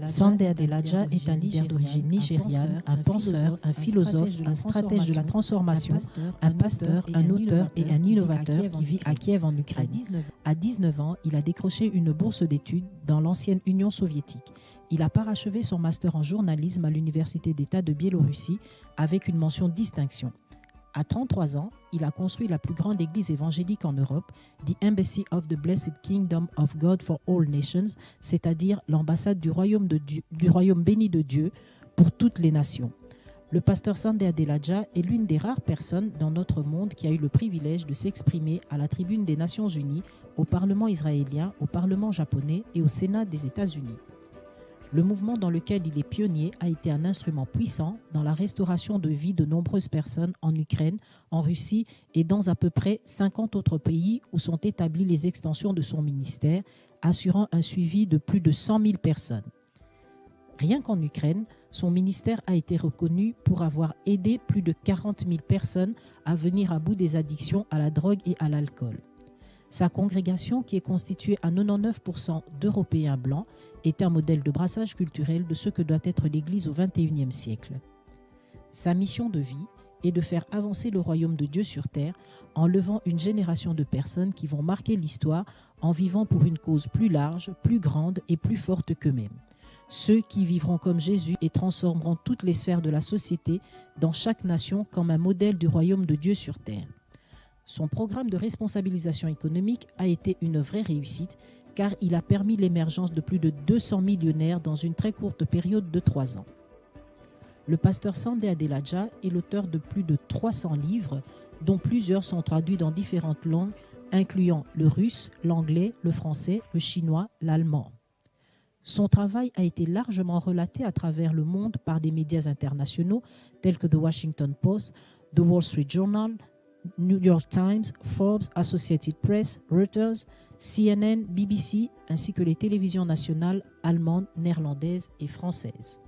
Sunday Adelaja est un leader d'origine nigériane, un penseur, un philosophe, un stratège de la transformation, un pasteur, un auteur et un innovateur qui vit à Kiev en Ukraine. À 19 ans, il a décroché une bourse d'études dans l'ancienne Union soviétique. Il a parachevé son master en journalisme à l'Université d'État de Biélorussie avec une mention distinction. À 33 ans, il a construit la plus grande église évangélique en Europe, The Embassy of the Blessed Kingdom of God for All Nations, c'est-à-dire l'ambassade du royaume béni de Dieu pour toutes les nations. Le pasteur Sunday Adelaja est l'une des rares personnes dans notre monde qui a eu le privilège de s'exprimer à la tribune des Nations Unies, au Parlement israélien, au Parlement japonais et au Sénat des États-Unis. Le mouvement dans lequel il est pionnier a été un instrument puissant dans la restauration de vie de nombreuses personnes en Ukraine, en Russie et dans à peu près 50 autres pays où sont établies les extensions de son ministère, assurant un suivi de plus de 100 000 personnes. Rien qu'en Ukraine, son ministère a été reconnu pour avoir aidé plus de 40 000 personnes à venir à bout des addictions à la drogue et à l'alcool. Sa congrégation, qui est constituée à 99% d'Européens blancs, est un modèle de brassage culturel de ce que doit être l'Église au XXIe siècle. Sa mission de vie est de faire avancer le royaume de Dieu sur terre en levant une génération de personnes qui vont marquer l'histoire en vivant pour une cause plus large, plus grande et plus forte qu'eux-mêmes. Ceux qui vivront comme Jésus et transformeront toutes les sphères de la société dans chaque nation comme un modèle du royaume de Dieu sur terre. Son programme de responsabilisation économique a été une vraie réussite car il a permis l'émergence de plus de 200 millionnaires dans une très courte période de 3 ans. Le pasteur Sunday Adelaja est l'auteur de plus de 300 livres, dont plusieurs sont traduits dans différentes langues, incluant le russe, l'anglais, le français, le chinois, l'allemand. Son travail a été largement relaté à travers le monde par des médias internationaux tels que The Washington Post, The Wall Street Journal, New York Times, Forbes, Associated Press, Reuters, CNN, BBC, ainsi que les télévisions nationales allemandes, néerlandaises et françaises.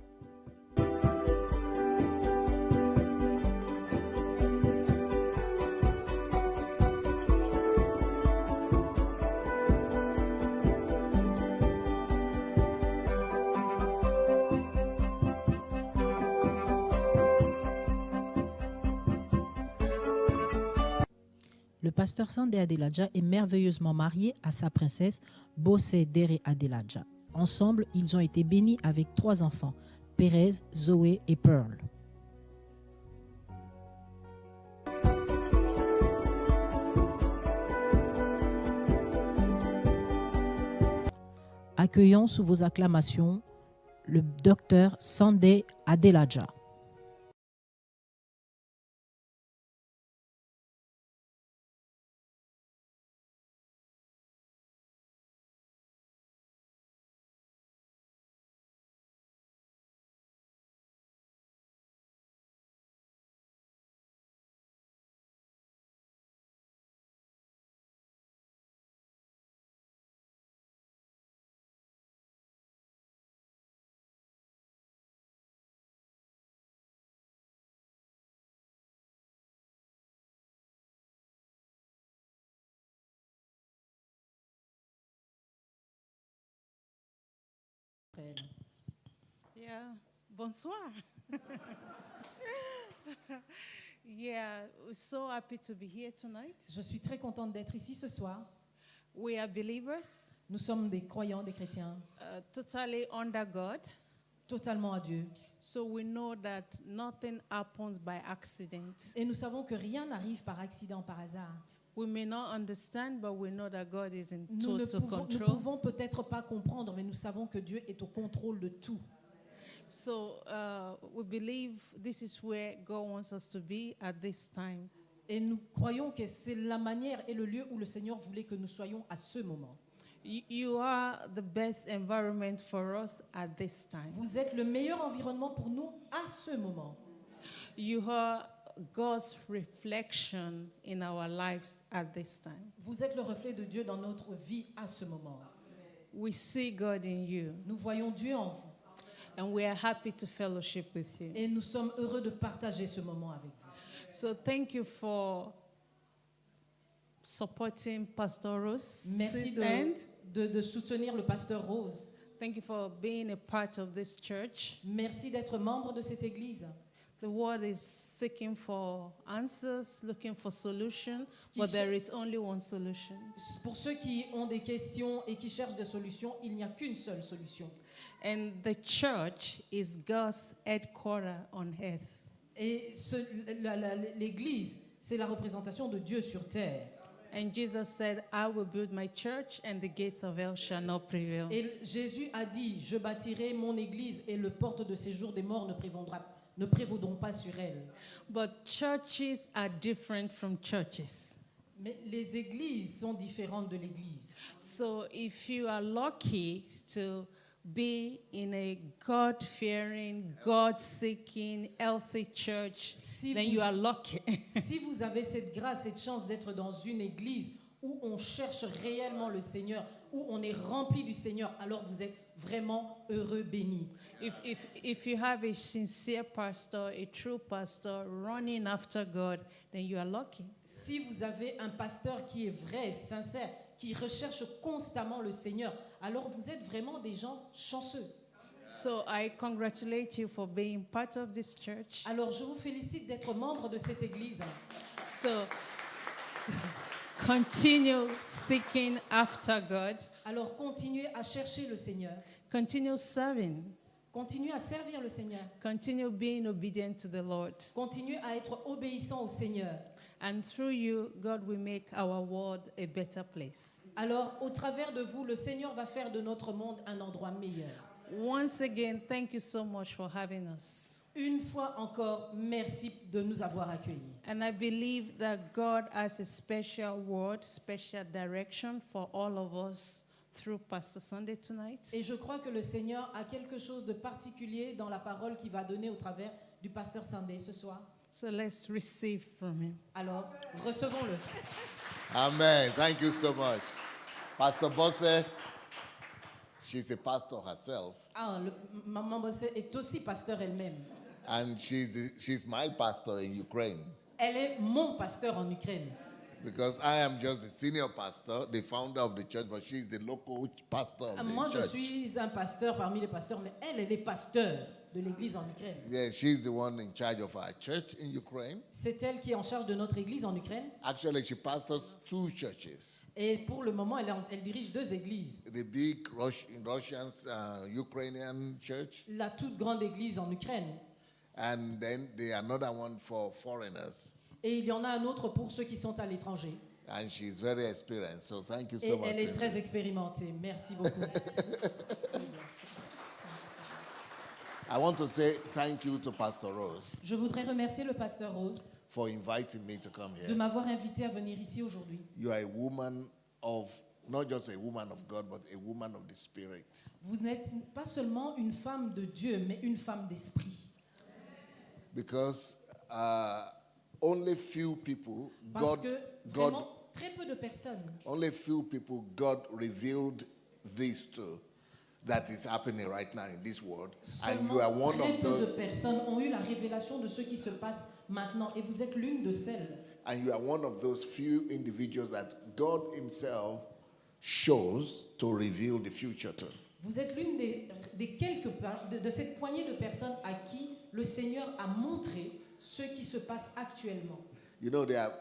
Le pasteur Sunday Adelaja est merveilleusement marié à sa princesse Bose Dere Adelaja. Ensemble, ils ont été bénis avec 3 enfants, Perez, Zoé et Pearl. Accueillons sous vos acclamations le docteur Sunday Adelaja. Yeah, bonsoir. Yeah, we're so happy to be here tonight. Je suis très contente d'être ici ce soir. We are believers, Nous sommes des croyants, des chrétiens, totally under God. totalement à Dieu. So we know that nothing happens by accident. Et nous savons que rien n'arrive par accident, par hasard. We may not understand, but we know that God is in Nous ne total pouvons, control. peut-être pas comprendre, mais nous savons que Dieu est au contrôle de tout. So we believe this is where God wants us to be at this time. Et nous croyons que c'est la manière et le lieu où le Seigneur voulait que nous soyons à ce moment. You are the best environment for us at this time. Vous êtes le meilleur environnement pour nous à ce moment. You are God's reflection in our lives at this time. Vous êtes le reflet de Dieu dans notre vie à ce moment. We see God in you, Nous voyons Dieu en vous. and we are happy to fellowship with you. Et nous sommes heureux de partager ce moment avec vous. So thank you for supporting Pastor Rose. Merci de soutenir le pasteur Rose. Thank you for being a part of this church. Merci d'être membre de cette église. The world is seeking for answers, looking for solutions, Qui but there cher- is only one solution. Pour ceux qui ont des questions et qui cherchent des solutions, il n'y a qu'une seule solution. And the church is God's headquarter on earth. Et l'église, c'est la représentation de Dieu sur terre. And Jesus said, I will build my church and the gates of hell shall not prevail. Et Jésus a dit, je bâtirai mon église et le porte de séjour des morts ne prévaudront pas sur elle. But churches are different from churches. Mais les églises sont différentes de l'église. So if you are lucky to be in a God-fearing, God-seeking, healthy church, Si then vous- you are lucky. Si vous avez cette grâce, cette chance d'être dans une église où on cherche réellement le Seigneur, où on est rempli du Seigneur, alors vous êtes vraiment heureux, bénis. If you have a sincere pastor, a true pastor running after God, then you are lucky. Si vous avez un pasteur qui est vrai, sincère, qui recherche constamment le Seigneur, alors vous êtes vraiment des gens chanceux. So I congratulate you for being part of this church. Alors je vous félicite d'être membre de cette église. So continue seeking after God. Alors continuez à chercher le Seigneur. Continue serving. Continuez à servir le Seigneur. Continue being obedient to the Lord. Continuez à être obéissant au Seigneur. And through you, God will make our world a better place. Alors, au travers de vous, le Seigneur va faire de notre monde un endroit meilleur. Once again, thank you so much for having us. Une fois encore, merci de nous avoir accueillis. And I believe that God has a special word, special direction for all of us through Pastor Sunday tonight. Et je crois que le Seigneur a quelque chose de particulier dans la parole qu'il va donner au travers du pasteur Sunday ce soir. So let's receive from him. Alors, recevons-le. Amen. Thank you so much. Pastor Bosse, she's a pastor herself, Ah, Maman Bossé est aussi pasteur elle-même. and she's my pastor in Ukraine Elle est mon pasteur en Ukraine. because I am just the senior pastor, the founder of the church, but she's the local pastor of Moi, the je church. suis un pasteur parmi les pasteurs, mais elle est pasteur de l'église en Ukraine. Yeah, she's the one in charge of our church in Ukraine. C'est elle qui est en charge de notre église en Ukraine. Actually, she pastors 2 churches. Et pour le moment, elle dirige 2 églises. The big Russian, Ukrainian church, La toute grande église en Ukraine. and then another one for foreigners. Et il y en a un autre pour ceux qui sont à l'étranger. And she's very experienced, so thank you Et so much. elle est Princess. très expérimentée. Merci beaucoup. I want to say thank you to Pastor Rose Je voudrais remercier le pasteur Rose for inviting me to come de here. m'avoir invité à venir ici aujourd'hui. You are a woman of, not just a woman of God, but a woman of the Spirit. Vous n'êtes pas seulement une femme de Dieu, mais une femme d'esprit. Because only few people, Parce que God, vraiment, très peu de personnes, only few people God revealed this to that is happening right now in this world. And you are seulement one très of peu de those, personnes ont eu la révélation de ce qui se passe maintenant. Et vous êtes l'une de celles. and you are one of those few individuals that God himself chose to reveal the future to. Vous êtes l'une des quelques de cette poignée de personnes à qui le Seigneur a montré ce qui se passe actuellement. You know, there are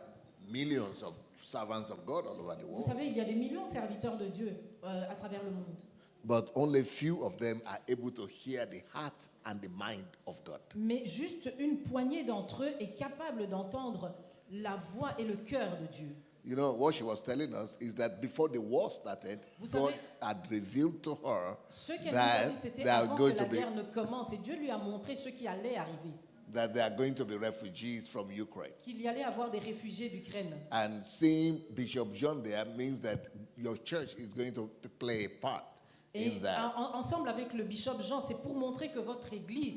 millions of servants of God all over the Vous world, savez, il y a des millions de serviteurs de Dieu à travers le monde. but only few of them are able to hear the heart and the mind of God. Mais juste une poignée d'entre eux est capable d'entendre la voix et le cœur de Dieu. You know, what she was telling us is that before the war started, Vous God savez, had revealed to her Ce qu'elle nous a that dit, c'était there are avant going que to la be guerre ne commence. Et Dieu lui a montré ce qui allait arriver. that there are going to be refugees from Ukraine. Qu'il y allait avoir des réfugiés d'Ukraine. And seeing Bishop John there means that your church is going to play a part Et in that. ensemble avec le bishop Jean, c'est pour montrer que votre église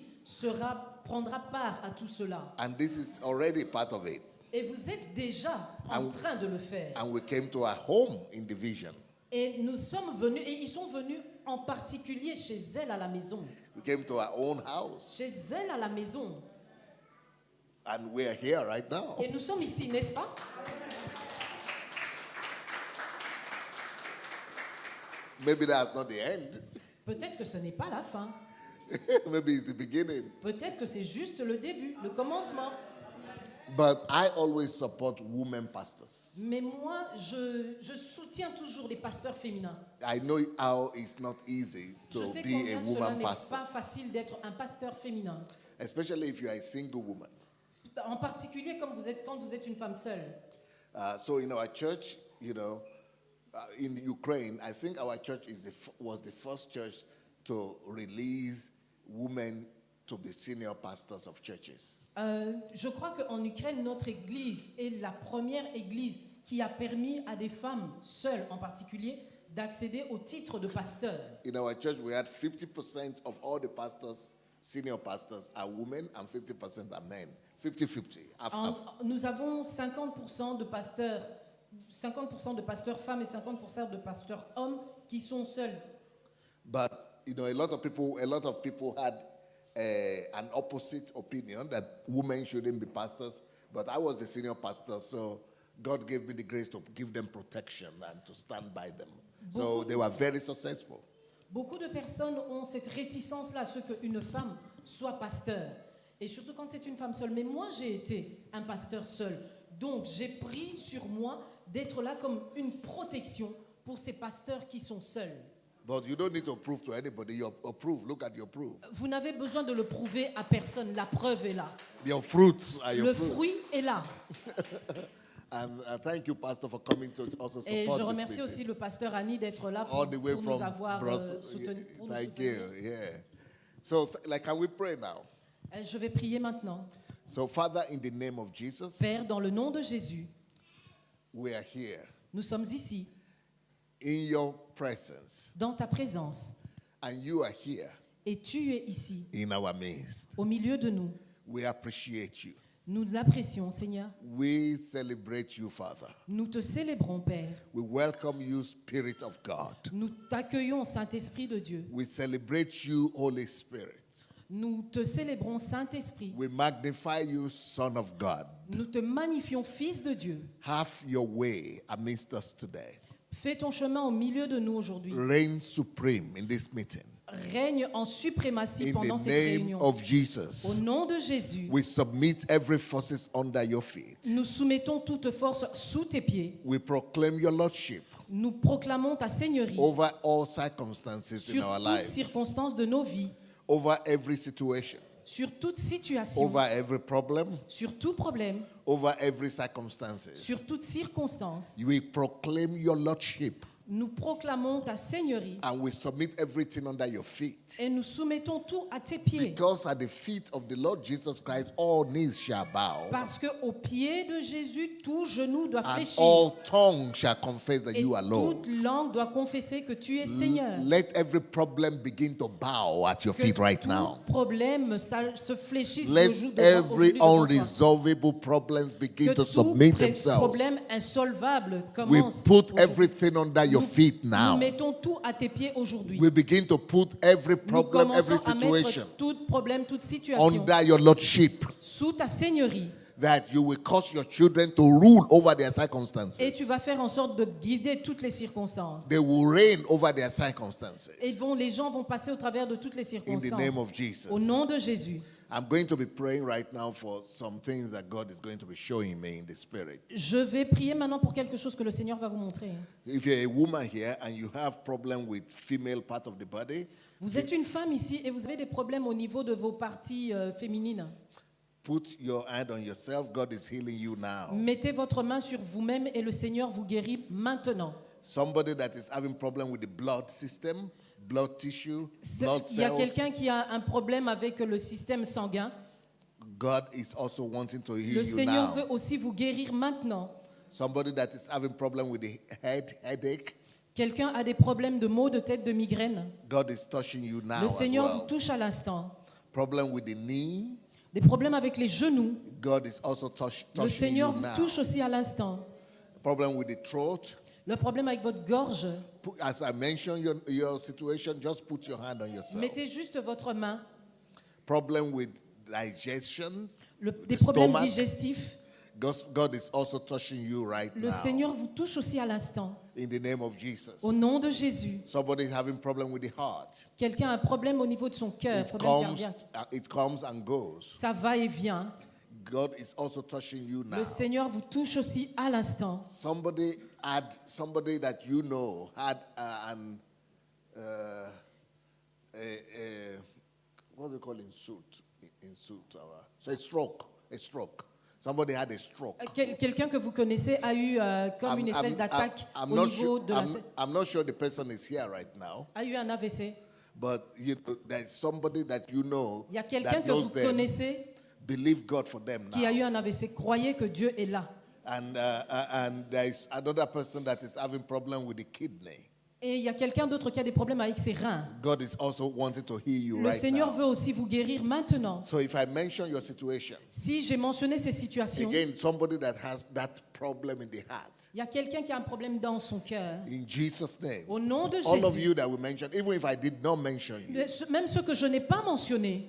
prendra part à tout cela. And this is already part of it. Et vous êtes déjà en train de le faire. And we came to our home in the vision. Et nous sommes venus, et ils sont venus en particulier chez elle à la maison. We came to our own house. Chez elle à la maison. And we are here right now. Et nous sommes ici, n'est-ce pas? Maybe that's not the end. Peut-être que ce n'est pas la fin. Maybe it's the beginning. Peut-être que c'est juste le début, le commencement. But I always support women pastors. Mais moi, je soutiens toujours les pasteurs féminins. I know how it's not easy Je to sais be a combien cela woman n'est pastor, pas facile d'être un pasteur féminin. especially if you are a single woman. En particulier quand vous êtes une femme seule. So in our church, in Ukraine, I think our church was the first church to release women to be senior pastors of churches. Je crois qu'en Ukraine, notre église est la première église qui a permis à des femmes seules en particulier d'accéder au titre de pasteur. In our church, we had 50% of all the pastors, senior pastors, are women and 50% are men. 50-50. Nous avons 50% de pasteurs femmes et 50% de pasteurs hommes qui sont seuls. But a lot of people had an opposite opinion that women shouldn't be pastors. But I was the senior pastor, so God gave me the grace to give them protection and to stand by them. So they were very successful. Beaucoup de personnes ont cette réticence-là à ce qu'une femme soit pasteur. Et surtout quand c'est une femme seule. Mais moi, j'ai été un pasteur seul. Donc, j'ai pris sur moi d'être là comme une protection pour ces pasteurs qui sont seuls. But you don't need to prove to anybody you're approved. Look at your proof. Vous n'avez besoin de le prouver à personne. La preuve est là. Your fruits are your Le fruit. fruit est là. And thank you, Pastor, for coming to also support Et je this remercie meeting. aussi le pasteur Annie d'être là All the way pour from nous avoir Brussels. soutenus. pour nous Thank soutenir. you. Yeah. So, can we pray now? Je vais prier maintenant. So, Father, in the name of Jesus, Père, dans le nom de Jésus, we are here nous sommes ici, in your presence, dans ta présence. and you are here Et tu es ici, in our midst. au milieu de nous. We appreciate you. Nous l'apprécions, Seigneur. We celebrate you, Father. Nous te célébrons, Père. We welcome you, Spirit of God. Nous t'accueillons, Saint-Esprit de Dieu. We celebrate you, Holy Spirit. Nous te célébrons, Saint-Esprit. We magnify you, Son of God. Nous te magnifions, Fils de Dieu. Have your way amidst us today. Fais ton chemin au milieu de nous aujourd'hui. Reign supreme in this meeting. Règne en suprématie In pendant the cette name réunion. of Jesus, Au nom de Jésus, we submit every forces under your feet. nous soumettons toute force sous tes pieds. We proclaim your lordship Nous proclamons ta seigneurie over all circumstances in sur our toutes life, circonstances de nos vies, over every situation, sur toute situation, over every problem, sur tout problème, over every circumstances. sur toute circonstance. We proclaim your lordship Nous proclamons ta seigneurie and we submit everything under your feet. et nous soumettons tout à tes pieds. Because at the feet of the Lord Jesus Christ, all knees shall bow Parce qu'au pied de Jésus, tout genou doit and fléchir. all tongues shall confess that Et you are Lord. toute langue doit confesser que tu es Seigneur. Let every problem begin to bow at your Que feet right tout now. problème se fléchisse Let aujourd'hui every devant toi. unresolvable problems begin Que to tout submit themselves. problème insolvable We commence put aujourd'hui. everything under your feet Nous now. mettons tout à tes pieds aujourd'hui. We begin to put every Nous problem, every commençons à situation mettre tout problème, toute situation under your lordship, sous ta seigneurie. that you will cause your children to rule over their circumstances. Et tu vas faire en sorte de guider toutes les circonstances. They will reign over their circumstances. Et les gens vont passer au travers de toutes les In the circonstances. name of Jesus. Au nom de Jésus. I'm going to be praying right now for some things that God is going to be showing me in the spirit. Je vais prier maintenant pour quelque chose que le Seigneur va vous montrer. If you're a woman here and you have problem with female part of the body, Vous êtes une femme ici et vous avez des problèmes au niveau de vos parties féminines. put your hand on yourself. God is healing you now. Mettez votre main sur vous-même et le Seigneur vous guérit maintenant. Somebody that is having problem with the blood system, blood tissue, blood Il y a cells, quelqu'un qui a un problème avec le système sanguin. God is also wanting to heal Le you Seigneur now. veut aussi vous guérir maintenant. Somebody that is having problem with the headache, Quelqu'un a des problèmes de maux de tête, de migraine. God is touching you now Le as Seigneur well. vous touche à l'instant. Problem with the knee, Des problèmes avec les genoux. God is also Le touching Seigneur you vous now. touche aussi à l'instant. Problem with the throat. Le problème avec votre gorge. As I mentioned your situation, just put your hand on yourself. Mettez juste votre main. Problem with digestion, Des the problèmes stomach. digestifs. God is also touching you right Le now. Seigneur vous touche aussi à l'instant. In the name of Jesus. Au nom de Jésus. Somebody is having problem with the heart. Quelqu'un a un problème au niveau de son cœur, problème cardiaque. It comes and goes. Ça va et vient. God is also touching you now. Le Seigneur vous touche aussi à l'instant. Somebody that you know had what do they call in suit? So a stroke. Somebody had a stroke. Quelqu'un que vous connaissez a eu comme une espèce d'attaque au niveau de la tête. I'm not sure the person is here right now. A eu un AVC. But there's somebody that you know Il y a quelqu'un que vous connaissez believe God for them now. Qui a eu un AVC. Croyez que Dieu est là. And there is another person that is having problem with the kidney. Et il y a quelqu'un d'autre qui a des problèmes avec ses reins. God is also wanting to heal you Le right Seigneur now. veut aussi vous guérir maintenant. So if I mention your situation, Si j'ai mentionné ces situations, again, somebody that has that problem in the heart, il y a quelqu'un qui a un problème dans son cœur. in Jesus' name, Au nom de all of Jésus. you that we mentioned, even if I did not mention you, Même ceux que je n'ai pas mentionnés.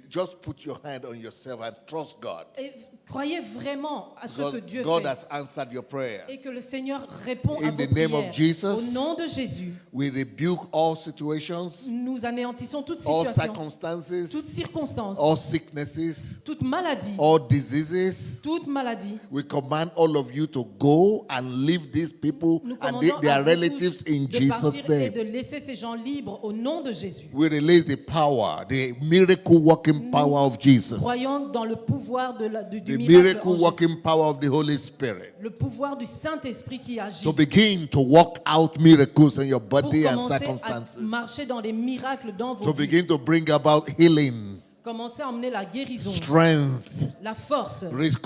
Just put your hand on yourself and trust God. Et croyez vraiment à ce que Dieu God fait. has answered your prayer. Et que le Seigneur répond à In vos the name prières. of Jesus, Au nom de Jésus, we rebuke all situations, nous anéantissons toute all situation, circumstances, toute circonstance, all sicknesses, toute maladie, all diseases. toute maladie. We command all of you to go and leave these people Nous and commandons their à vous relatives tous in de Jesus' partir et name. de laisser ces gens libres au nom de Jésus. We release the power, the miracle working power of Jesus, Croyons dans le pouvoir du the miracle, miracle en Jésus. working power of the Holy Spirit, Le pouvoir du Saint-Esprit qui agit to begin to work out miracles in your pour body and commencer à circumstances, marcher dans les miracles dans to vos vies. begin to bring about healing, Commencez à emmener la guérison, strength, la force,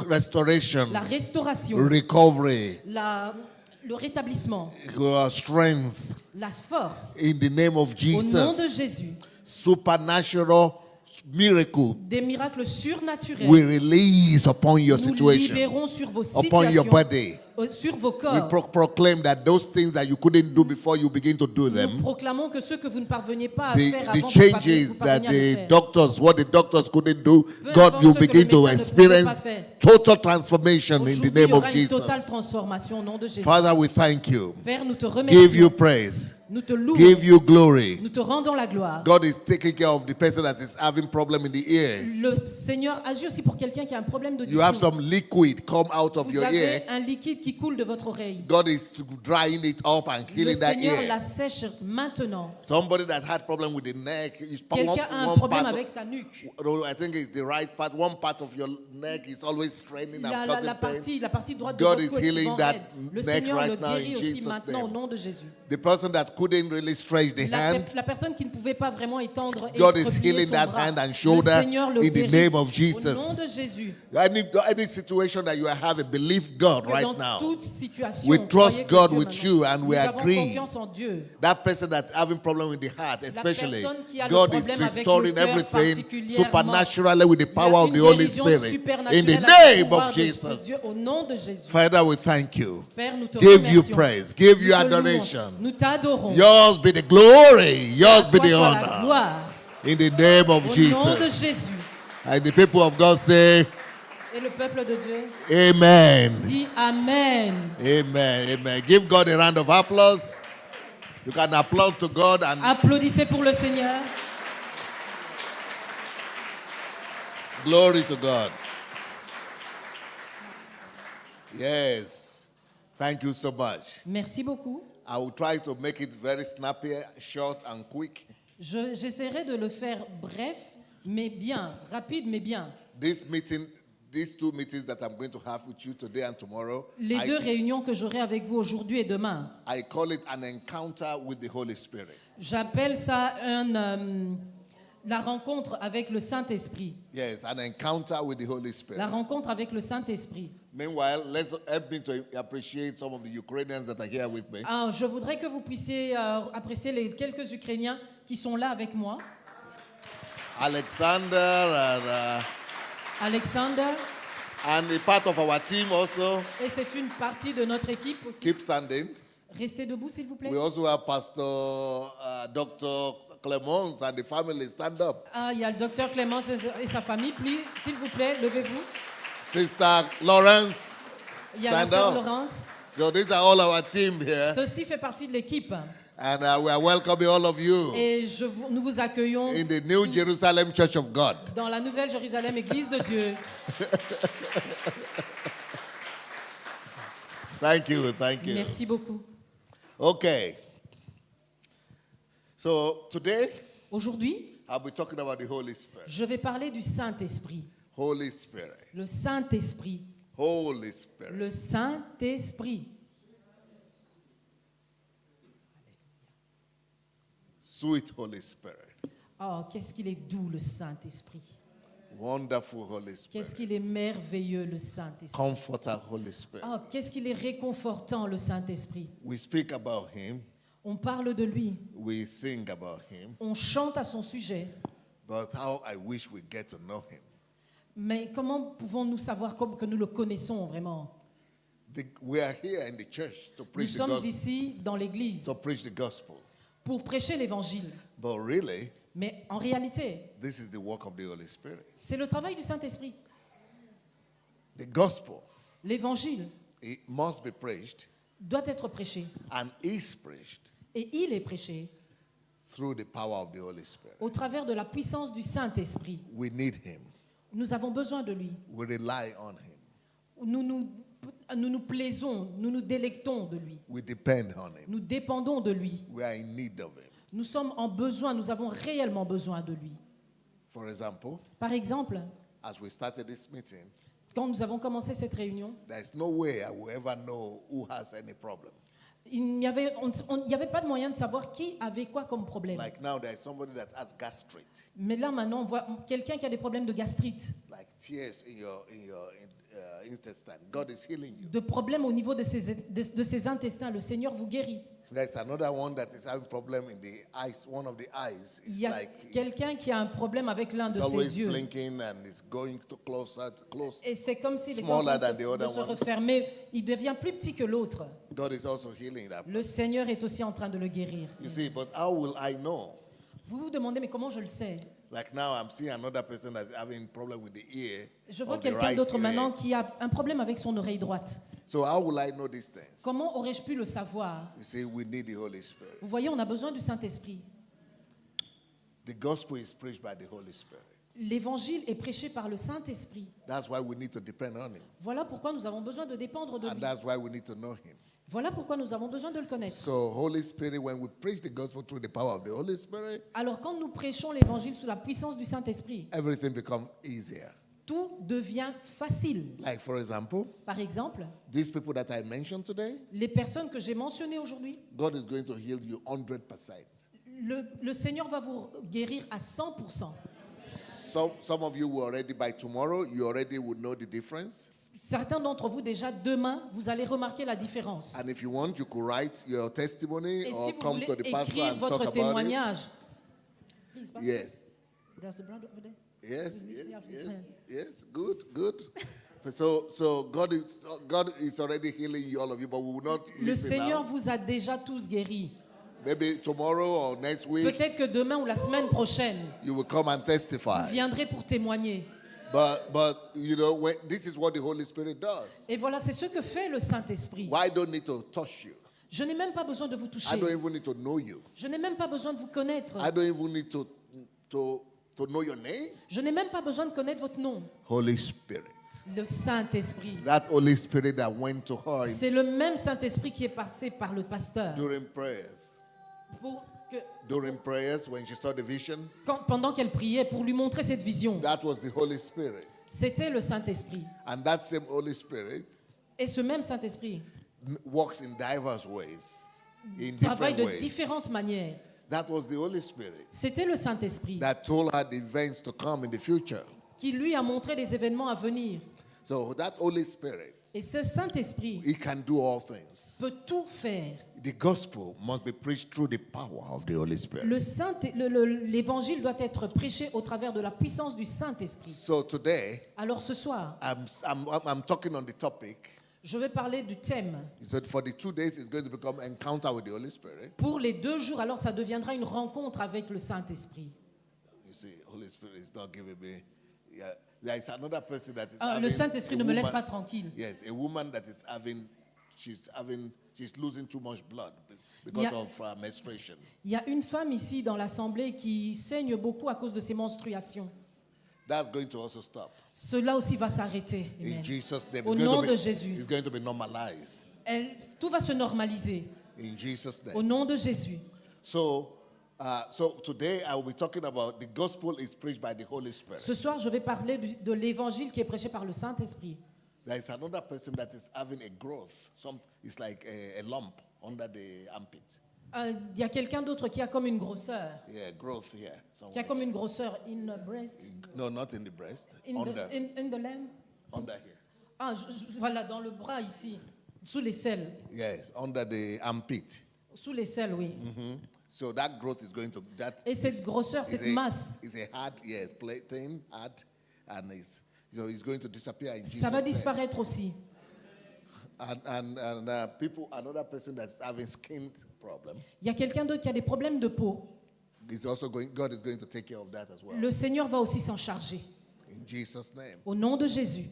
restoration, la restauration, recovery, le rétablissement, strength la force. in the name of Au nom de Jesus. Jésus, Supernatural miracle des miracles surnaturels we release upon your nous situation, libérons sur vos upon your situations, body. sur vos We corps. proclaim that those things that you couldn't do before you begin to do Nous them, proclamons que ce que vous ne parveniez pas à the faire avant, vous changes that parveniez à le the faire. doctors, what the doctors couldn't do, Peu God, importe you ce que begin les to médecins ne pouvaient experience pas faire. total transformation in the Aujourd'hui, name il y of aura une totale Jesus. transformation au nom de Jésus. Father, we thank you. Père, nous te Give you remercions. praise. Nous te louons. Give you glory. Nous te rendons la gloire. God is taking care of the person that is having problem in the ear. Le Seigneur agit aussi pour quelqu'un qui a un problème You have d'audition. some liquid come out of Vous your avez ear. un liquide qui coule de votre oreille. God is drying it up and Le healing that Seigneur ear. la sèche maintenant. Somebody that had problem with the neck, Quelqu'un a un one problème part avec sa nuque. I think it's the right part. One part of your neck is always straining and causing pain. La partie droite de God votre is cou est healing souvent that raide. Le neck Seigneur right le now guérit in aussi Jesus' maintenant au name. nom de Jésus. The person that couldn't really stretch the hand, La personne qui ne pouvait pas vraiment étendre et God is replier healing son that bras, hand and le shoulder Seigneur le in the guérit name of au Jesus. nom de Jésus. Any situation that you are having, believe God Que right dans now. toute situation, We trust croyez que God Dieu with maintenant. you and we Nous avons agree. confiance en Dieu. That person that's having problem with the heart, especially, personne qui a le God is problème avec restoring le cœur everything particulièrement, supernaturally with the Il y a power of une the Holy guérison Spirit. supernaturelle In the avec le name pouvoir of de Jesus. Dieu, au nom de Jésus. Father, we thank you. Père, nous te Give you remercions. praise. Give Nous you te louons. adoration. Nous t'adorons. Yours be the glory. Yours À be toi the soit la honor. gloire. In the name of Au nom de Jesus. Jésus. And the people of God say, Et le peuple de Dieu Amen. dit Amen. Amen. Amen. Give God a round of applause. You can applaud to God and Applaudissez pour le Seigneur. glory to God. Yes. Thank you so much. Merci beaucoup. I will try to make it very snappy, short, and quick. J'essaierai de le faire bref, mais bien. Rapide, mais bien. These two meetings that I'm going to have with you today and tomorrow, Les deux réunions que j'aurai avec vous aujourd'hui et demain, I call it an encounter with the Holy Spirit. j'appelle ça la rencontre avec le Saint-Esprit. Yes, an encounter with the Holy Spirit. La rencontre avec le Saint-Esprit. Meanwhile, let's help me to appreciate some of the Ukrainians that are here with me. Je voudrais que vous puissiez apprécier les quelques Ukrainiens qui sont là avec moi. Alexander Alexander, and a part of our team also. et c'est une partie de notre équipe aussi. Keep standing. Restez debout, s'il vous plaît. We also have Pastor Dr. Clemens and the family. Stand up. Il y a le docteur Clémence et sa famille. S'il vous plaît, levez-vous. Sister Lawrence. Il y a la Stand sœur up. Laurence. So these are all our team here. Ceci fait partie de l'équipe. And we are welcoming all of you Et nous vous accueillons in the New Jerusalem Church of God. dans la Nouvelle Jérusalem, Église de Dieu. Thank you. Merci beaucoup. Okay. So today, Aujourd'hui, I'll be talking about the Holy Spirit. je vais parler du Saint-Esprit. Holy Spirit. Le Saint-Esprit. Holy Spirit. Le Saint-Esprit. Sweet Holy Spirit. Oh, qu'est-ce qu'il est doux, le Saint-Esprit. Wonderful Holy Qu'est-ce Spirit. qu'il est merveilleux, le Saint-Esprit. Comforter Holy Spirit. Oh, qu'est-ce qu'il est réconfortant, le Saint-Esprit. We speak about him. On parle de lui. We sing about him. On chante à son sujet. But how I wish we get to know him. Mais comment pouvons-nous savoir que nous le connaissons vraiment? We are here in the church to Nous preach the sommes gospel. ici dans l'Église To preach the gospel. pour prêcher l'Évangile. But really, Mais en réalité, this is the work of the Holy Spirit. c'est le travail du Saint-Esprit. The gospel, L'Évangile it must be preached doit être prêché. and is preached Et il est prêché through the power of the Holy Spirit. au travers de la puissance du Saint-Esprit. We need him. Nous avons besoin de lui. We rely on him. Nous nous plaisons, nous nous délectons de lui. We depend on him. Nous dépendons de lui. We are in need of him. Nous sommes en besoin, nous avons réellement besoin de lui. For example, Par exemple, as we started this meeting, quand nous avons commencé cette réunion, there's no way I will ever know who has any problem. il n'y avait pas de moyen de savoir qui avait quoi comme problème. Like now, there's somebody that has gastrite, Mais là, maintenant, on voit quelqu'un qui a des problèmes de gastrite, like tears in your intestine. God is healing you. de problèmes au niveau de ses intestins. Le Seigneur vous guérit. There's another one that is having problem in the eyes. One of the eyes Il is y a like quelqu'un qui a un problème avec l'un it's de always ses yeux. blinking and it's going to close. Et c'est comme s'il était Smaller en train than the de other se one. refermer. Il devient plus petit que l'autre. God is also healing that. Le Seigneur est aussi en train de le guérir. You see, but how will I know? Vous vous demandez, mais comment je le sais? Like now, I'm seeing another person that's having problem with the ear. Je vois of the quelqu'un right d'autre ear. maintenant qui a un problème avec son oreille droite. So how will I know these things? Comment aurais-je pu le savoir? You see, we need the Holy Spirit. Vous voyez, on a besoin du Saint-Esprit. The gospel is preached by the Holy Spirit. L'évangile est prêché par le Saint-Esprit. That's why we need to depend on him. Voilà pourquoi nous avons besoin de dépendre de And lui. that's why we need to know him. Voilà pourquoi nous avons besoin de le connaître. So, Holy Spirit, when we preach the gospel through the power of the Holy Spirit, Alors quand nous prêchons l'évangile sous la puissance du Saint-Esprit, everything becomes easier. tout devient facile. Like, for example, Par exemple, these people that I mentioned today, les personnes que j'ai mentionnées aujourd'hui, God is going to heal you 100%. le Seigneur va vous guérir à 100%. Some of you will already, by tomorrow, you already will know the difference. Certains d'entre vous, déjà demain, vous allez remarquer la différence. And if you want, you could write your testimony Et or si vous come voulez to the pastor écrire and talk votre about it. témoignage, Please, pastor. Yes. There's the blood over there. Yes, He yes, have his yes, hand. yes. Good. So God is already healing you, all of you, but we will not Le listen Seigneur now. vous a déjà tous guéris. Maybe tomorrow or next week, Peut-être que demain ou la semaine prochaine, you will come and vous testify. viendrez pour témoigner. But you know, this is what the Holy Spirit does. Et voilà, c'est ce que fait le Saint-Esprit. Why don't need to touch you? Je n'ai même pas besoin de vous I toucher. don't even need to know you. Je n'ai même pas besoin de vous connaître. I don't even need to know your name. Je n'ai même pas besoin de connaître votre nom. Holy Spirit. Le Saint-Esprit. That Holy Spirit that went to her C'est le même Saint-Esprit qui est passé par le pasteur. during prayers. Pour que, During prayers, when she saw the vision, pendant qu'elle priait, pour lui montrer cette vision. that was the Holy Spirit. C'était le Saint-Esprit. And that same Holy Spirit Et ce même Saint-Esprit works in diverse ways, in travaille different de ways. différentes manières. That was the Holy Spirit C'était le Saint-Esprit that told her the events to come in the future. qui lui a montré les événements à venir. So that Holy Spirit, Et ce Saint-Esprit he can do all things. peut tout faire. The gospel must be preached through the power of the Holy Spirit. L'évangile doit être prêché au travers de la puissance du Saint-Esprit. So today, Alors ce soir, I'm talking on the topic. je vais parler du thème. He said for the 2 days, it's going to become encounter with the Holy Spirit. Pour les 2 jours, alors ça deviendra une rencontre avec le Saint-Esprit. You see, Holy Spirit is not giving me. there is another person that is Le having Saint-Esprit a ne me laisse woman- pas tranquille. Yes, a woman that is she's losing too much blood because Yeah. of menstruation. Il y a une femme ici dans l'assemblée qui saigne beaucoup à cause de ses menstruations. That's going to also stop. Cela aussi va s'arrêter. In Amen. Jesus' name. Au nom de Jésus. It's going to be normalized. Tout va se normaliser. In Jesus' Au name. nom de Jésus. So today I will be talking about the gospel is preached by the Holy Spirit. Ce soir, je vais parler de l'évangile qui est prêché par le Saint-Esprit. There is another person that is having a growth. It's like a lump under the armpit. Il y a quelqu'un d'autre qui a comme une grosseur. Yeah, growth here. Qui a Somewhere. comme une grosseur in the breast. No, not in the breast. In Under. the lamb. Under here. Ah, voilà, dans le bras ici. Sous les selles. Yes, under the armpit. Sous les selles, oui. So that growth is going to Et cette grosseur, cette masse, is a hard, yes, thing, hard, and it's going to disappear in Jesus' ça va name. disparaître aussi. And another person that's having skin problem, Il y a quelqu'un d'autre qui a des problèmes de peau. God is going to take care of that as well. Le Seigneur va aussi s'en charger. In Jesus' name. Au nom de Jésus.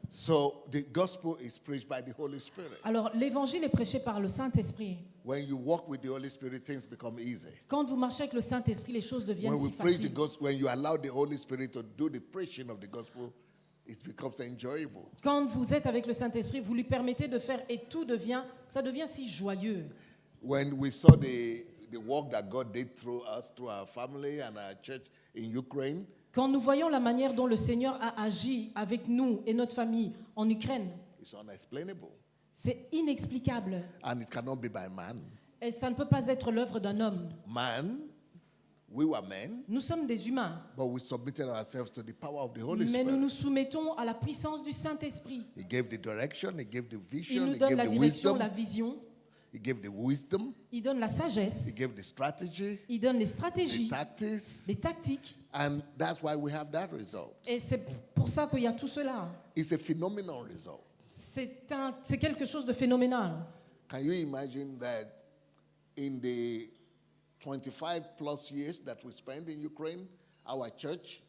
So the gospel is preached by the Holy Spirit. Alors, l'évangile est prêché par le Saint-Esprit. When you walk with the Holy Spirit, things become easy. Quand vous marchez avec le Saint-Esprit, les choses deviennent When we si preach the faciles. gospel, when you allow the Holy Spirit to do the preaching of the gospel, it becomes enjoyable. Quand vous êtes avec le Saint-Esprit, vous lui permettez de faire et ça devient si joyeux. When we saw the work that God did through us, through our family and our church in Ukraine, Quand nous voyons la manière dont le Seigneur a agi avec nous et notre famille en Ukraine, it's unexplainable. c'est inexplicable. And it cannot be by man. Et ça ne peut pas être l'œuvre d'un homme. We were men, Nous sommes des humains, but we submitted ourselves to the power of the Holy mais nous Spirit. nous soumettons à la puissance du Saint-Esprit. He gave the direction, he gave the Il vision, nous he donne gave la the direction, wisdom, la vision, he gave the wisdom, il donne la he sagesse, gave the strategy, il donne les the stratégies, tactics, les tactiques. and that's why we have that result. Et c'est pour ça qu'il y a tout cela. It's a phenomenal result. C'est quelque chose de phénoménal. Can you imagine that in the 25 plus years that we spent in Ukraine, our church,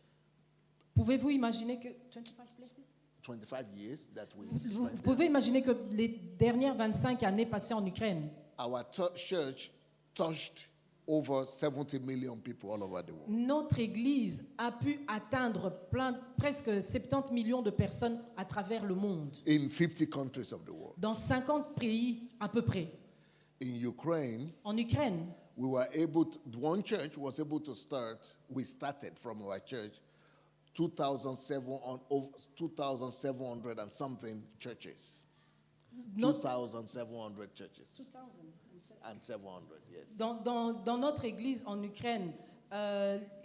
Pouvez-vous imaginer que 25 years that we vous spent pouvez imaginer que les dernières 25 années passées en Ukraine, our church touched over 70 million people all over the world. notre Église a pu atteindre presque 70 millions de personnes à travers le monde, In 50 countries of the world. dans 50 pays à peu près. In Ukraine, En Ukraine, one church was able to start, we started from our church, 2,700 and something churches. 2,700 churches. And 700, yes. dans notre Église en Ukraine,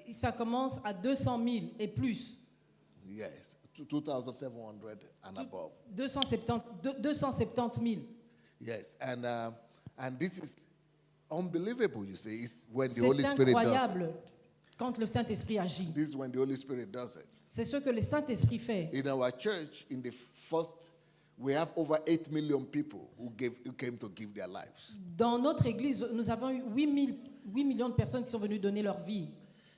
ça commence à 200 000 et plus. Yes, 2,700 and above. 270 000. Yes, and this is unbelievable, you see. It's when the C'est Holy Spirit does incroyable quand le Saint-Esprit agit. it. This is when the Holy Spirit does it. C'est ce que le Saint-Esprit fait. In our church, we have over 8 million people who came to give their lives. Dans notre Église, nous avons eu 8 millions de personnes qui sont venues donner leur vie.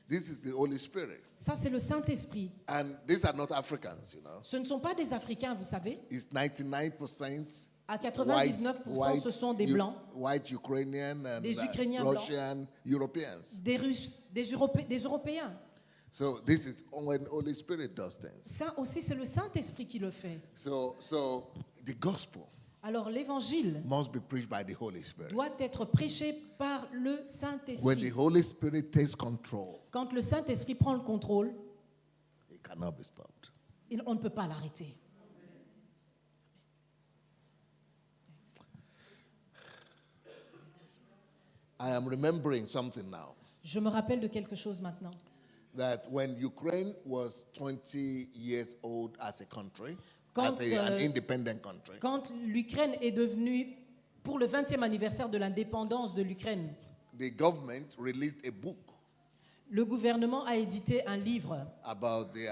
This is the Holy Spirit. Ça, c'est le Saint-Esprit. And these are not Africans, you know. Ce ne sont pas des Africains, vous savez. It's 99% À 99%, ce sont des Blancs, white Ukrainian and Des Ukrainiens Russian Europeans. des Russes, des Européens. So this is when the Holy Spirit does things. Ça aussi, c'est le Saint-Esprit qui le fait. So the gospel Alors, l'Évangile must be preached by the Holy Spirit. doit être prêché par le When the Saint-Esprit. Holy Spirit takes control, Quand le Saint-Esprit prend le contrôle, it cannot be stopped. on ne peut pas l'arrêter. I am remembering something now. Je me rappelle de quelque chose maintenant. That when Ukraine was 20 years old as a country, Quand, an independent country, Quand l'Ukraine est devenue, pour le 20e anniversaire de l'indépendance de l'Ukraine, the government released a book le gouvernement a édité un livre about the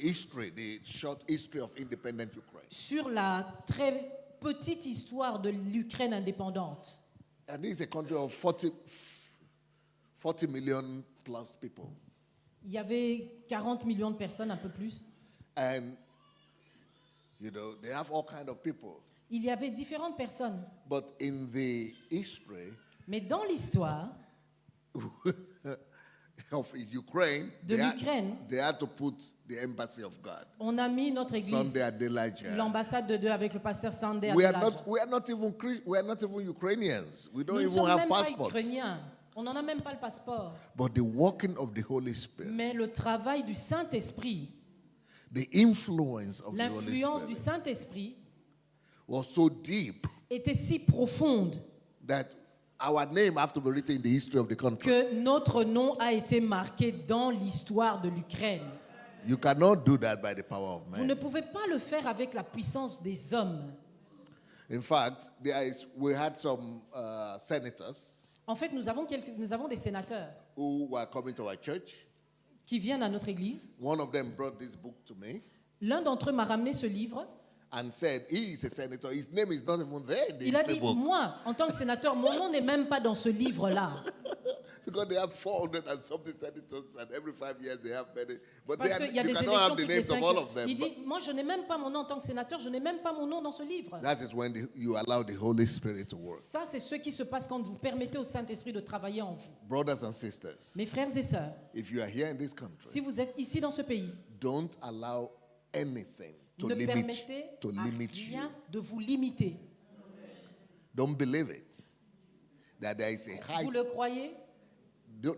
history, the short history of independent Ukraine. sur la très petite histoire de l'Ukraine indépendante. And this is a country of 40 million plus people. Il y avait 40 millions de personnes, un peu plus. And, they have all kinds of people. Il y avait différentes personnes. But in the history Mais dans l'histoire of Ukraine, de l'Ukraine, they had to put the embassy of God. on a mis notre église, Sunday Adelaja. l'ambassade de Dieu avec le pasteur Sunday We are Adelaja. not even Ukrainians. We don't Nous ne even sommes have même pas passports. ukrainiens. On n'en a même pas le passeport. But the working of the Holy Spirit, Mais le travail du Saint-Esprit, the influence of the Holy l'influence du Spirit Saint-Esprit was so deep était si profonde that our name have to be written in the history of the country. que notre nom a été marqué dans l'histoire de l'Ukraine. You cannot do that by the power of Vous ne man. pouvez pas le faire avec la puissance des hommes. In fact, we had some senators En fait, nous avons des sénateurs who were coming to our church. qui viennent à notre église. One of them brought this book to me L'un d'entre eux m'a ramené ce livre. and said he is a senator. His name is not even there in the Il a history dit, book moi, en tant que sénateur, mon nom n'est même pas dans ce livre-là. because they have 400 and something senators, and every 5 years they have many. But Parce qu'il y a you des cannot élections have the toutes les names 5 of all ans. of them. Il But dit, moi, je n'ai même pas mon nom en tant que sénateur, je n'ai même pas mon nom dans ce livre. that is when you allow the Holy Spirit to work. Ça, c'est ce qui se passe quand vous permettez au Saint-Esprit de travailler en vous. Brothers and sisters, Mes frères et sœurs, if you are here in this country, si vous êtes ici dans ce pays, don't allow anything to ne limit permettez à you. rien de vous limiter. Don't believe it that there is a height. Vous le croyez?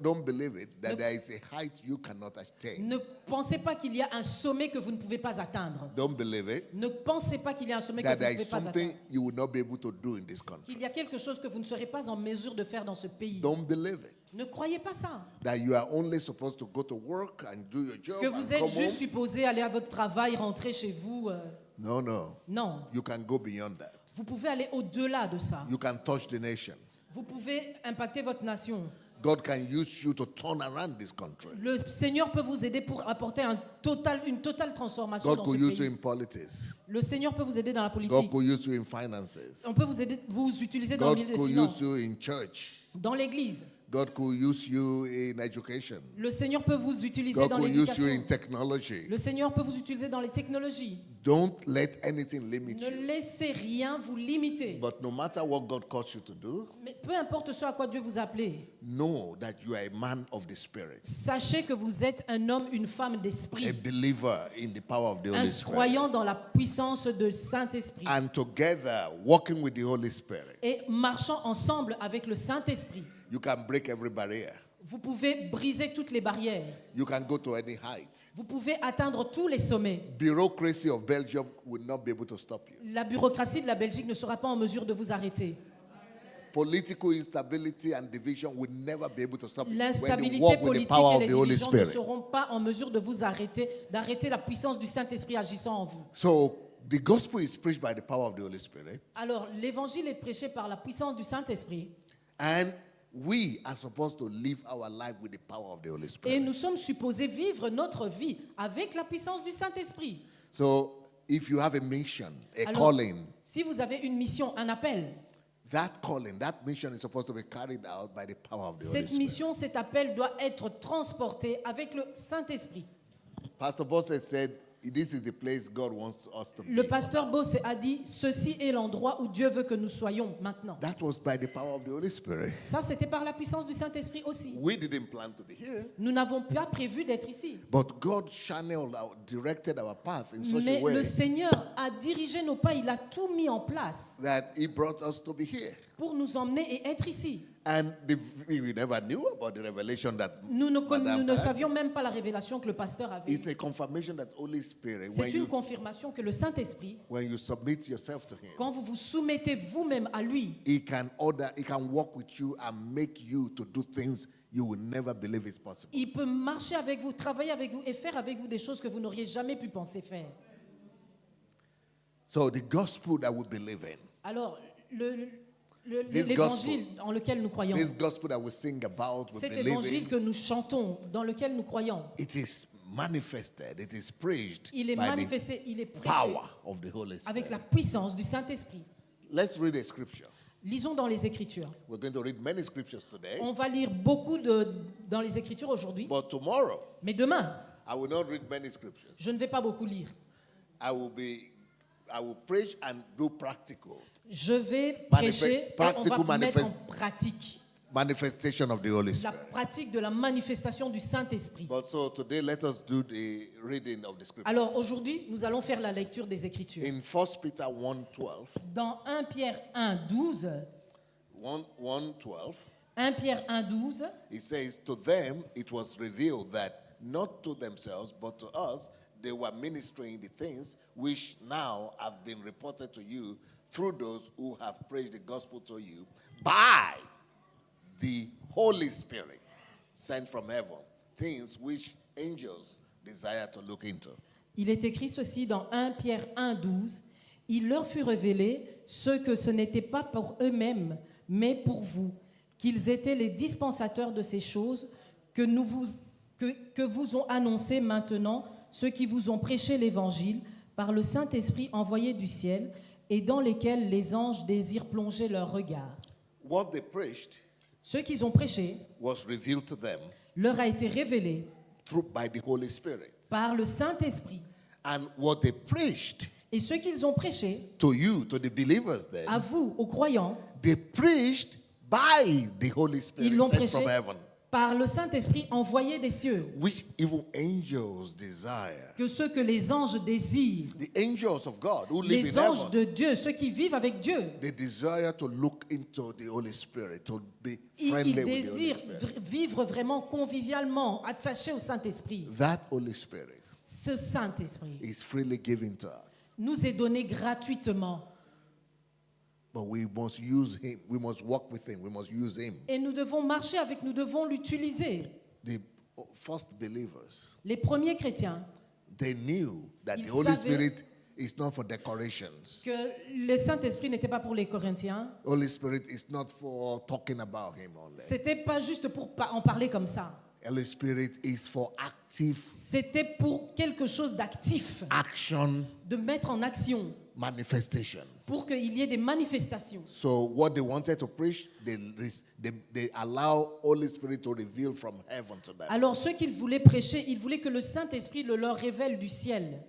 Don't believe it that Ne- there is a height you cannot attain. Ne pensez pas qu'il y a un sommet que vous ne pouvez pas atteindre. Don't believe it Ne pensez pas qu'il y a un sommet que that vous ne there pouvez is pas something atteindre. you will not be able to do in this country. Qu'il y a quelque chose que vous ne serez pas en mesure de faire dans ce pays. Don't believe it Ne croyez pas ça. that you are only supposed to go to work and do your job Que and vous come êtes juste home. supposé aller à votre travail, rentrer chez vous. No, no. Non. You can go beyond that. Vous pouvez aller au-delà de ça. You can touch the nation. Vous pouvez impacter votre nation. God can use you to turn around this country. Le Seigneur peut vous aider pour apporter une totale transformation God dans could ce use you pays. in politics. Le Seigneur peut vous aider dans la God politique. could use you in finances. On peut vous utiliser dans le God milieu des could finances, use you in church. dans l'église. God could use you in education. Le Seigneur peut vous utiliser God dans could use you l'éducation. in technology. Le Seigneur peut vous utiliser dans les technologies. Don't let anything limit Ne you. laissez rien vous limiter. But no matter what God calls you to do, Mais peu importe ce à quoi Dieu vous a appelé, know that you are a man of the Spirit, sachez que vous êtes un homme, une femme a d'esprit, believer in the power of the un Holy Spirit. croyant dans la puissance de Saint-Esprit. And together, working with the Holy Spirit, Et marchant ensemble avec le Saint-Esprit, you can break every barrier. vous pouvez briser toutes les barrières. You can go to any height. Vous pouvez atteindre tous les sommets. Bureaucracy of Belgium will not be able to stop you. La bureaucratie de la Belgique ne sera pas en mesure de vous arrêter. Political instability and division will never be able to stop you when you L'instabilité walk with the politique power et of les the Holy divisions ne Spirit. seront pas en mesure de vous arrêter, d'arrêter la puissance du Saint-Esprit agissant en vous. So the gospel is preached by the power of the Holy Spirit, Alors, l'évangile est prêché par la puissance du Saint-Esprit and we are supposed to live our life with the power of the Holy et Spirit. nous sommes supposés vivre notre vie avec la puissance du Saint-Esprit. So if you have a mission, a Alors, calling, si vous avez une mission, un appel, that calling, that mission is supposed to be carried out by the power of the Holy cette Spirit. mission, cet appel doit être transporté avec le Saint-Esprit. Pastor Boss has said, this is the place God wants us to Le be. pasteur Boss a dit, ceci est l'endroit où Dieu veut que nous soyons maintenant. That was by the power of the Holy Spirit. Ça, c'était par la puissance du Saint-Esprit aussi. We didn't plan to be here, Nous n'avons pas prévu d'être ici. but God directed our path in such Mais a way le Seigneur a dirigé nos pas, il a tout mis en place that He brought us to be here. pour nous emmener et être ici. And we never knew about the revelation that Nous ne Madame had. savions même pas la révélation que le pasteur avait. It's a confirmation that Holy Spirit, C'est une confirmation que le Saint-Esprit, when you submit yourself to Him, quand vous vous soumettez vous-même à lui, He can walk with you and make you to do things you will never believe is possible. il peut marcher avec vous, travailler avec vous et faire avec vous des choses que vous n'auriez jamais pu penser faire. So the gospel that we believe in, Alors, This l'évangile en lequel nous croyons, this gospel that we sing about, we cet believe évangile in, que nous chantons, dans lequel nous croyons, it is manifested, it is preached il est by manifesté, il est the prêché power of the Holy avec la Spirit. puissance du Saint-Esprit. Let's read a scripture. Lisons dans les Écritures. We're going to read many scriptures today. On va lire beaucoup dans les Écritures aujourd'hui, But tomorrow, mais demain, I will not read many scriptures. je ne vais pas beaucoup lire. I will preach and do practical. Je vais prêcher et on va practical mettre en pratique manifestation of the Holy la Spirit. pratique de la manifestation du Saint-Esprit. But so today, let us do the reading of the scripture. Alors aujourd'hui, nous allons faire la lecture des Écritures. In 1 Peter 1:12, Dans 1 Pierre 1, 12, 1:12, 1 Pierre 1, 12, it says, "To them it was revealed that not to themselves, but to us, they were ministering the things which now have been reported to you through those who have preached the gospel to you by the Holy Spirit sent from heaven, things which angels desire to look into." il est écrit ceci dans 1 Pierre 1, 12. Il leur fut révélé ce que ce n'était pas pour eux-mêmes, mais pour vous, qu'ils étaient les dispensateurs de ces choses que vous ont annoncées maintenant ceux qui vous ont prêché l'Évangile par le Saint-Esprit envoyé du ciel et dans lesquels les anges désirent plonger leur regard. What they preached Ce qu'ils ont prêché was revealed to them leur a été révélé by the Holy Spirit. par le Saint-Esprit. And what they preached Et ce qu'ils ont prêché to you, to the believers then, à vous, aux croyants, they preached by the Holy Spirit ils l'ont sent prêché from heaven, par le Saint-Esprit envoyé des cieux, which even angels desire. que ceux que les anges désirent, The angels of God who live les in anges heaven, de Dieu, ceux qui vivent avec Dieu, they desire to look into the Holy Spirit, to be ils friendly with the Holy désirent Spirit. vivre vraiment convivialement, attachés au Saint-Esprit. That Holy Spirit Ce Saint-Esprit is freely given to us, nous est donné gratuitement but we must use Him. We must walk with Him. We must use Him. et nous devons marcher avec, nous devons l'utiliser. The first believers, Les premiers chrétiens, they knew that Ils the Holy savaient Spirit is not for decorations. que le Saint-Esprit n'était pas pour les Corinthiens, Holy Spirit is not for talking about Him only. c'était pas juste pour en parler comme ça. Holy Spirit is for active C'était pour quelque chose d'actif, action de mettre en action, manifestation. pour qu'il y ait des manifestations. So what they wanted to preach, they allow Holy Spirit to reveal from heaven to them. Alors ceux qu'ils voulaient prêcher, ils voulaient que le Saint-Esprit le leur révèle du ciel.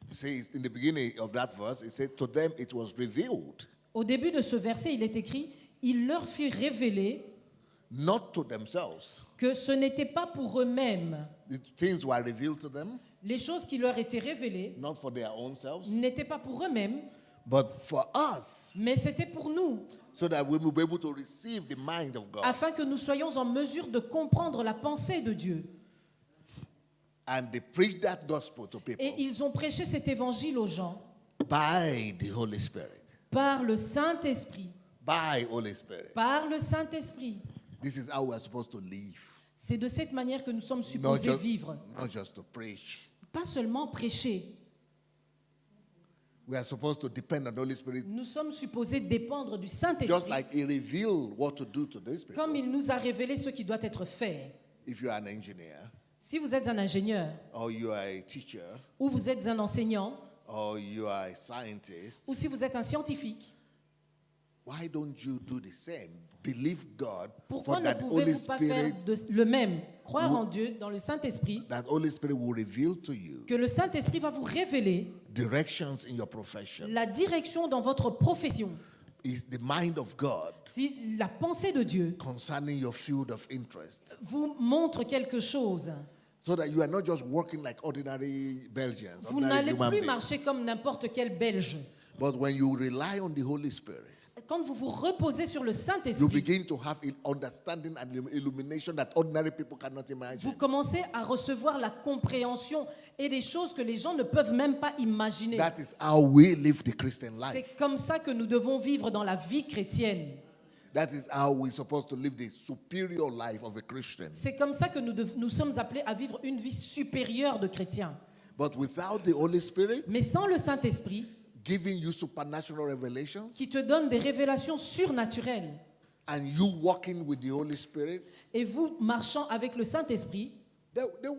You see, in the beginning of that verse, it said, "To them it was revealed, Au début de ce verset, il est écrit « Il leur fut révélé not to themselves." que ce n'était pas pour eux-mêmes. The things were revealed to them, Les choses qui leur étaient révélées not for their own selves, n'étaient pas pour eux-mêmes, but for us, mais c'était pour nous, so that we will be able to receive the mind of God. afin que nous soyons en mesure de comprendre la pensée de Dieu. And they preached that gospel to people Et ils ont prêché cet évangile aux gens by the Holy Spirit. par le Saint-Esprit. By Holy Spirit. Par le Saint-Esprit. This is how we are supposed to live. C'est de cette manière que nous sommes Not supposés just, vivre. not just to preach. Pas seulement prêcher. We are supposed to depend on the Holy Spirit, Nous sommes supposés dépendre du just Saint-Esprit, like He revealed what to do to these people. comme il nous a révélé ce qui doit être fait. If you are an engineer, Si vous êtes un ingénieur, or you are a teacher, ou vous êtes un enseignant, or you are a scientist, ou si vous êtes un scientifique, why don't you do the same? Believe God pourquoi for ne that Holy pouvez-vous pas faire Spirit, le même? Croire en Dieu, dans le Saint-Esprit, that Holy Spirit will reveal to you que le Saint-Esprit va vous révéler directions in your profession. la direction dans votre profession. Is the mind of God Si la pensée de Dieu concerning your field of interest, vous montre quelque chose, so that you are not just working like ordinary Belgians, vous ordinary n'allez human plus beings. marcher comme n'importe quel Belge. But when you rely on the Holy Spirit, Quand vous vous reposez sur le you Saint-Esprit, begin to have understanding and illumination that ordinary people cannot vous imagine. commencez à recevoir la compréhension et des choses que les gens ne peuvent même pas imaginer. That is how we live the Christian life. C'est comme ça que nous devons vivre dans la vie chrétienne. That is how we're supposed to live the superior life of a Christian. C'est comme ça que nous sommes appelés à vivre une vie supérieure de chrétiens. But without the Holy Spirit Mais sans le Saint-Esprit, giving you supernatural revelations qui te donne des révélations surnaturelles, and you walking with the Holy Spirit, et vous marchant avec le Saint-Esprit,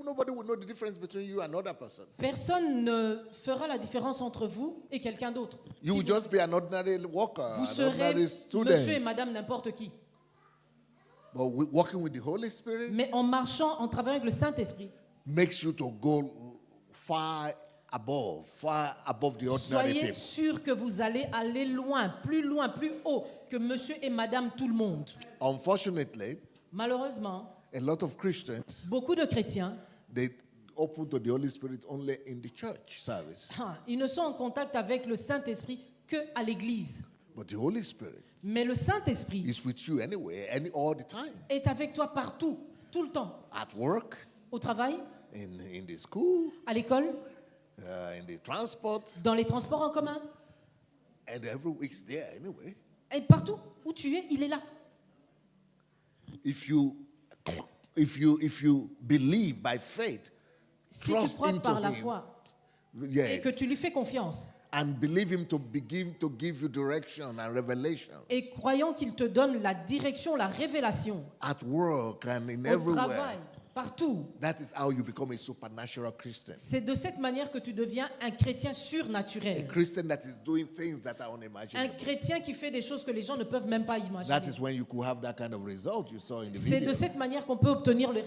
Nobody will know the difference between you and another person. Personne ne fera la différence entre vous et quelqu'un d'autre. You will just be an ordinary worker, Vous an serez ordinary monsieur et student. madame n'importe qui. But working with the Holy Spirit Mais en marchant, en travaillant avec le Saint-Esprit, makes you to go far above the ordinary soyez people. sûr que vous allez aller loin, plus haut que monsieur et madame tout le monde. Unfortunately, Malheureusement, a lot of Christians, beaucoup de chrétiens, they open to the Holy Spirit only in the church service. ils ne sont en contact avec le Saint-Esprit qu'à l'église. But the Holy Spirit Mais le Saint-Esprit is with you anyway, all the time. est avec toi partout, tout le temps. At work, Au travail, in the school, à l'école, in the transport, dans les transports en commun. and every week's there anyway. Et partout où tu es, il est là. If you believe by faith, Si tu trust crois into par la him, foi yeah, et que tu lui fais confiance, and believe him to begin to give you direction and revelation et croyant qu'il te donne la direction, la révélation, at work and in au everywhere, travail, partout, that is how you become a supernatural Christian. c'est de cette manière que tu deviens un chrétien A surnaturel. Christian that is doing things that are Un unimaginable. chrétien qui fait des choses que les gens ne peuvent même pas That imaginer. is when you could have that kind of result you saw in the C'est video. de cette manière qu'on peut obtenir le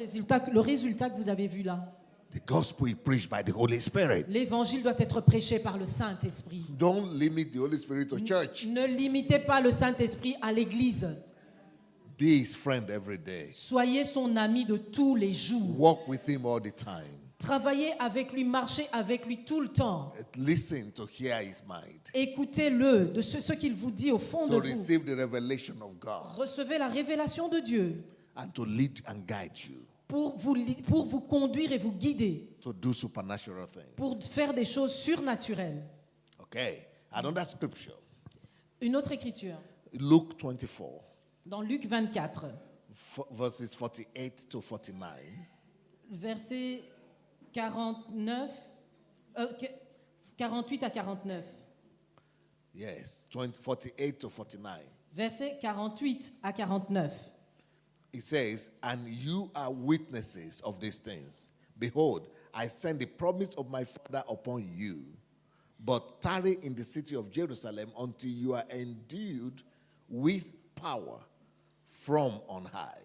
résultat que vous avez vu là. The gospel is preached by the Holy Spirit. L'évangile doit être prêché par le Saint-Esprit. Don't limit the Holy Spirit to church. Ne limitez pas le Saint-Esprit à l'église. Be his friend every day. Soyez son ami de tous les jours. Walk with him all the time. Travaillez avec lui, marchez avec lui tout le temps. Listen to hear his mind. Écoutez-le de ce qu'il vous dit au fond de To vous. receive the revelation of God. Recevez la révélation de Dieu And to lead and guide you pour vous conduire et vous guider, to do supernatural things. pour faire des choses surnaturelles. Okay. Another scripture. Une autre écriture, Luke 24, dans Luc 24, verses 48 to 49. versets 48 à 49. Yes, 48 to 49. Versets 48 à 49. It says, and you are witnesses of these things. Behold, I send the promise of my Father upon you. But tarry in the city of Jerusalem until you are endued with power from on high.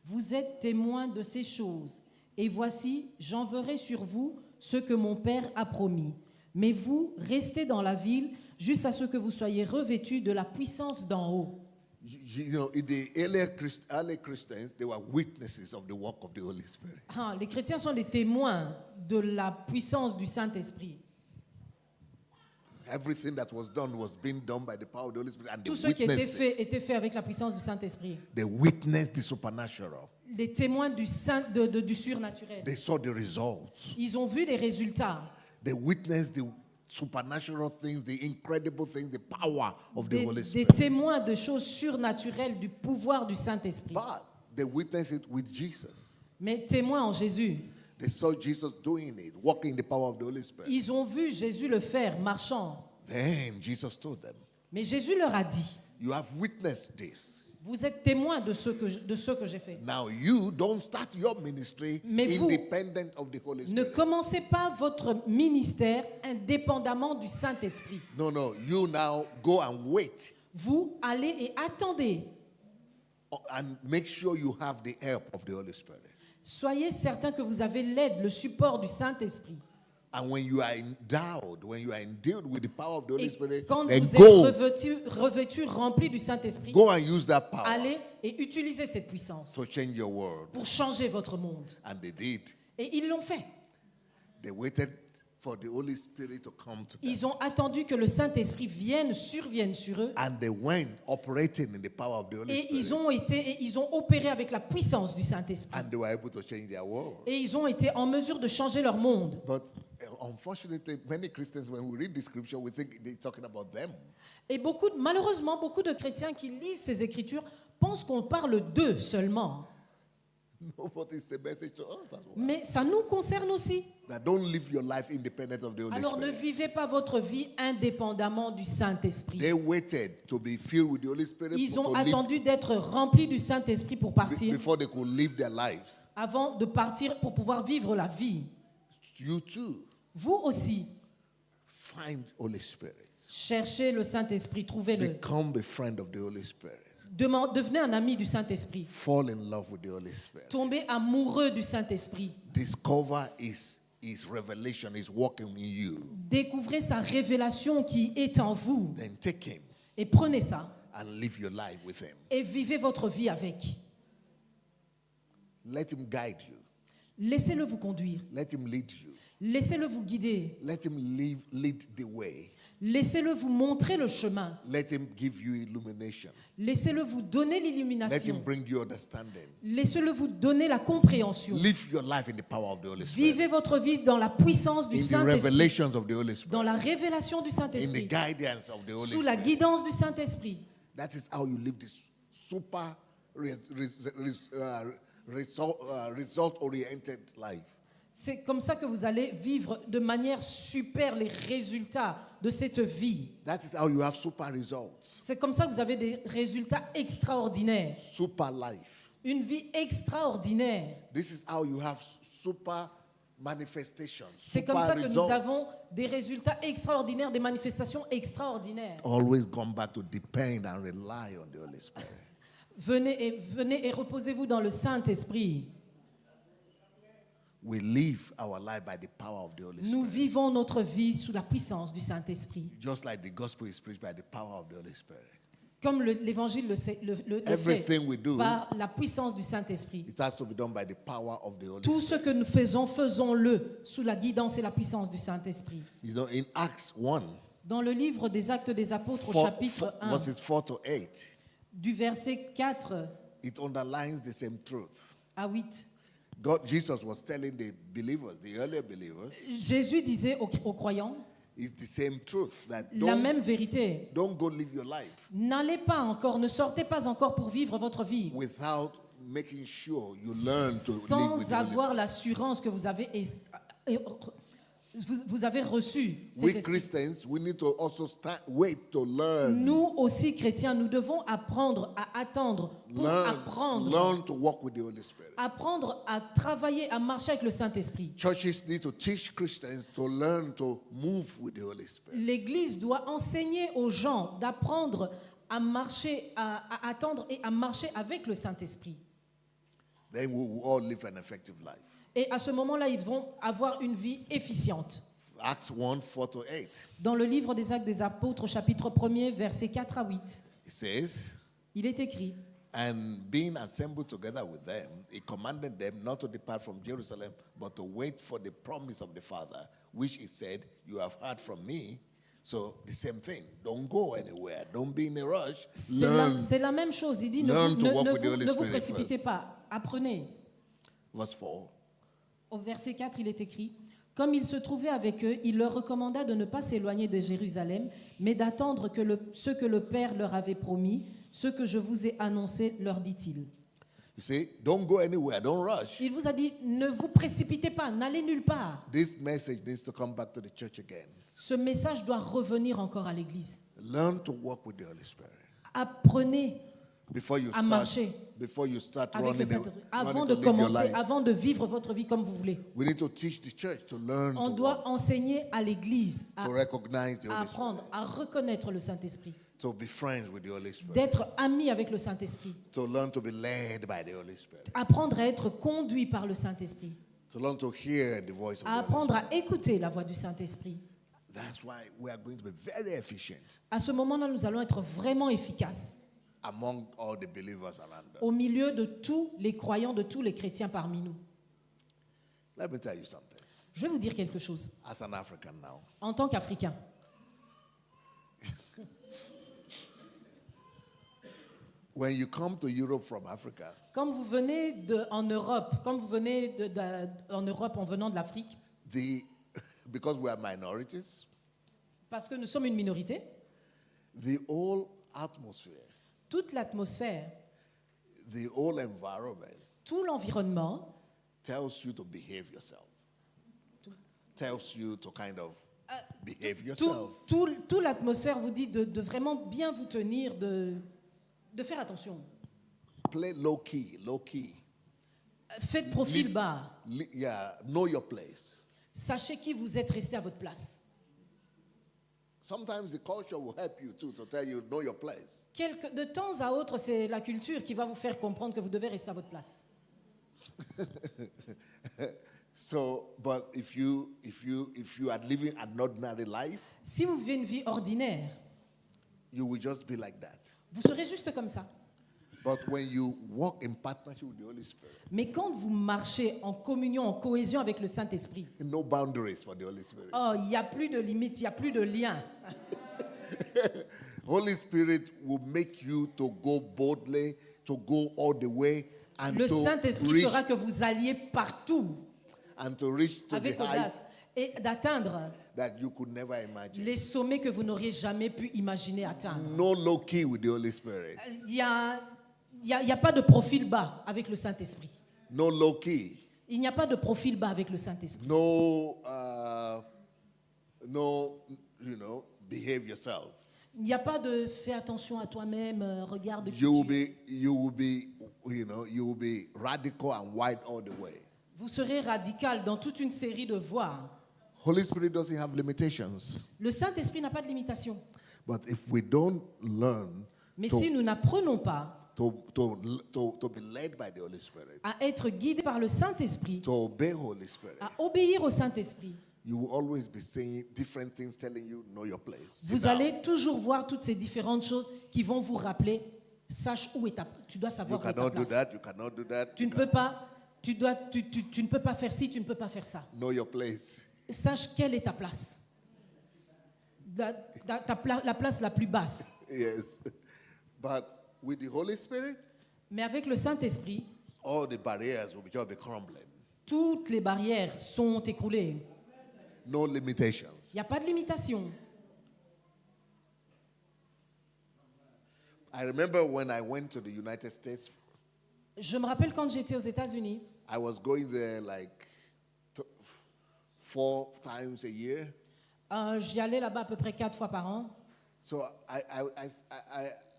Vous êtes témoins de ces choses. Et voici, j'enverrai sur vous ce que mon Père a promis. Mais vous, restez dans la ville jusqu'à ce que vous soyez revêtus de la puissance d'en haut. You know, in the early Christians, they were witnesses of the work of the Holy Spirit. Les chrétiens sont des témoins de la puissance du Saint-Esprit. Everything that was done was being done by the power of the Holy Spirit, and Tout ce they qui était witnessed fait it. était fait avec la puissance du Saint-Esprit. They witnessed the supernatural. Les témoins du surnaturel. They saw the results. Ils ont vu les résultats. They witnessed the supernatural things, the incredible things, the power of the Holy Des Spirit. témoins de choses surnaturelles, du pouvoir du Saint-Esprit. But they witnessed it with Jesus. Mais témoins en Jésus. They saw Jesus doing it, walking in the power of the Holy Spirit. Ils ont vu Jésus le faire, marchant. Then Jesus told them, Mais Jésus leur a dit, you have witnessed this. vous êtes témoins de ce que j'ai fait. Now you don't start your ministry Mais vous independent of the Holy Ne Spirit. commencez pas votre ministère indépendamment du Saint-Esprit. No. You now go and wait Vous allez et attendez. and make sure you have the help of the Holy Spirit. Soyez certains que vous avez l'aide, le support du Saint-Esprit. And when you are endowed, when you are endued with the power of the Holy Et Spirit, quand then vous go, êtes revêtus, remplis du Saint-Esprit, go and use that power allez et utilisez cette puissance to change your world. pour changer votre monde. And they did. Et ils l'ont fait. They waited for the Holy Spirit to come to them. Ils ont attendu que le Saint-Esprit survienne sur eux. And they went operating in the power of the Holy Et Spirit. ils ont opéré avec la puissance du Saint-Esprit. And they were able to change their world. Et ils ont été en mesure de changer leur monde. But unfortunately, many Christians, when we read the scripture, we think they're talking about them. Et malheureusement, beaucoup de chrétiens qui lisent ces Écritures pensent qu'on parle d'eux seulement. No, but it's a message to us as well. Mais ça nous concerne aussi. That don't live your life independent of the Holy Alors ne Spirit. vivez pas votre vie indépendamment du Saint-Esprit. They waited to be filled with the Holy Spirit Ils ont to live, attendu d'être remplis du Saint-Esprit pour partir, before they could live their lives. avant de partir pour pouvoir vivre la vie. You too, Vous aussi, find Holy Spirit. cherchez le Saint-Esprit, trouvez-le. Become a friend of the Holy Spirit. Devenez un ami du Saint-Esprit. Fall in love with the Holy Spirit. Tombez amoureux du Saint-Esprit. Discover His revelation is working in you. Découvrez sa révélation qui est en vous. Then take Him Et prenez ça. and live your life with Him. Et vivez votre vie avec. Let Him guide you. Laissez-le vous conduire. Let Him lead you. Laissez-le vous guider. Let Him lead the way. Laissez-le vous montrer le chemin. Let Him give you illumination. Laissez-le vous donner Let Him l'illumination. bring you understanding. Laissez-le vous donner la compréhension. Live your life in the power of the Holy Spirit. Vivez votre vie dans la puissance du In the Saint-Esprit. revelations of the Holy Dans Spirit. la révélation du In the Saint-Esprit. guidance of the Holy Sous la Spirit. guidance du Saint-Esprit. That is how you live this super result-oriented life. C'est comme ça que vous allez vivre de manière super les résultats de cette vie. That is how you have super results, C'est comme ça que vous avez des résultats extraordinaires. super life. Une vie extraordinaire. This is how you have super manifestations, C'est super comme ça que nous results. avons des résultats extraordinaires, des manifestations extraordinaires. Always come back to depend and rely on the Holy Spirit. Venez et reposez-vous dans le Saint-Esprit. We live our life by the power of the Holy Nous Spirit. vivons notre vie sous la puissance du Saint-Esprit. Just like the gospel is preached by the power of the Holy Spirit. Comme l'évangile le fait Everything we do, par la puissance du Saint-Esprit. it has to be done by the power of the Holy Tout Spirit. ce que nous faisons, faisons-le sous la guidance et la puissance du Saint-Esprit. You know, in Acts 1, Dans le livre des Actes des Apôtres, au chapitre 1, verses 4 to 8, du verset 4 it underlines the same truth. à 8, Jesus was telling the believers, the earlier believers, Jésus disait aux croyants it's the same truth that la même vérité. don't go live your life N'allez pas encore, ne sortez pas encore pour vivre votre vie without making sure you learn to live with sans the Holy avoir l'assurance que vous avez reçu. cet We esprit. Christians, we need to also wait to learn. Nous aussi chrétiens, nous devons apprendre à attendre pour apprendre. Learn to walk with the Holy Spirit. Apprendre à travailler, à marcher avec le Saint-Esprit. Churches need to teach Christians to learn to move with the Holy Spirit. L'Église doit enseigner aux gens d'apprendre à marcher, à attendre et à marcher avec le Saint-Esprit. Then we will all live an effective life. Et à ce moment-là, ils vont avoir une vie efficiente. Acts 1, 4 to 8. Dans le livre des Actes des Apôtres, chapitre 1er, versets 4 à 8, It says, il est écrit: and being assembled together with them, he commanded them not to depart from Jerusalem, but to wait for the promise of the Father, which he said, you have heard from me. So the same thing. Don't go anywhere. Don't be in a rush. C'est la même chose. Il dit learn to walk with the Holy ne vous Spirit précipitez first. pas, apprenez. Verse 4. Au verset 4, il est écrit: comme il se trouvait avec eux, il leur recommanda de ne pas s'éloigner de Jérusalem, mais d'attendre ce que le Père leur avait promis, ce que je vous ai annoncé, leur dit-il. You see, don't go anywhere. Don't rush. Il vous a dit: ne vous précipitez pas, n'allez nulle part. This message needs to come back to the church again. Ce message doit revenir encore à l'Église. Learn to walk with the Holy Spirit. Apprenez Before you à marcher start avec le running, Saint-Esprit. running Avant to de live your commencer, life. avant de vivre votre vie comme vous voulez. We need to teach the church to learn On to doit walk, enseigner à l'Église to recognize the à Holy Spirit, apprendre à reconnaître le Saint-Esprit, to be friends with the Holy Spirit, d'être ami avec le Saint-Esprit, to learn to be led by the Holy Spirit, apprendre à être conduit par le Saint-Esprit, to learn to hear the voice of à the Holy apprendre Spirit. à écouter la voix du Saint-Esprit. That's why we are going to be very efficient À ce moment-là, nous allons être vraiment efficaces among all the believers around us. au milieu de tous les croyants, de tous les chrétiens parmi nous. Let me tell you something. Je vais vous dire quelque chose. As an African now, En tant qu'Africain, when you come to Europe from Africa, quand vous venez en Europe, en Europe en venant de l'Afrique, because we are minorities, parce que nous sommes une minorité, the whole atmosphere, toute l'atmosphère, the whole environment Tout l'environnement tells you to behave yourself. Tells you to kind of behave yourself. Tout l'atmosphère vous dit de vraiment bien vous tenir, de faire attention. Play low key, low key. Faites profil bas. Yeah, know your place. Sachez qui vous êtes, resté à votre place. Sometimes the culture will help you too to tell you know your place. De temps à autre, c'est la culture qui va vous faire comprendre que vous devez rester à votre place. So, but if you are living an ordinary life, Si vous vivez une vie ordinaire, you will just be like that. vous serez juste comme ça. But when you walk in partnership with the Holy Spirit, Mais quand vous marchez en communion, en cohésion avec le Saint-Esprit, no boundaries for the Holy Spirit. oh, il n'y a plus de limites, il n'y a plus de liens. Holy Spirit will make you to go boldly, to go all the way, and Le to Saint-Esprit reach, fera que vous alliez partout and to reach to avec the height audace et d'atteindre that you could never imagine. les sommets que vous n'auriez jamais pu imaginer atteindre. No low key with the Holy Spirit. Il n'y a pas de profil bas avec le Saint-Esprit. No low key. Il n'y a pas de profil bas avec le Saint-Esprit. No, behave yourself. Il n'y a pas de fais attention à toi-même, regarde qui You tu es. will be radical and wide all the way. Vous serez radical dans toute une série de voies. Holy Spirit doesn't have limitations. Le Saint-Esprit n'a pas de limitation. But if we don't learn Mais to, si nous n'apprenons pas to be led by the Holy Spirit, à être guidés par le Saint-Esprit, to obey Holy Spirit, à obéir au Saint-Esprit, you will always be saying different things telling you know your place. Sit vous down. allez toujours voir toutes ces différentes choses qui vont vous rappeler, sache où est tu dois You savoir où est ta cannot do place. that, you cannot do that. Tu ne peux pas, tu ne peux pas faire ci, tu ne peux pas faire ça. Know your place. Sache quelle est ta place. La place la plus basse. Yes. But with the Holy Spirit, Mais avec le Saint-Esprit, all the barriers will just be crumbling. toutes les barrières sont écroulées. No limitations. Il n'y a pas de limitation. I remember when I went to the United States, Je me rappelle quand j'étais aux États-Unis, I was going there like 4 times a year. j'y allais là-bas à peu près 4 fois par an. So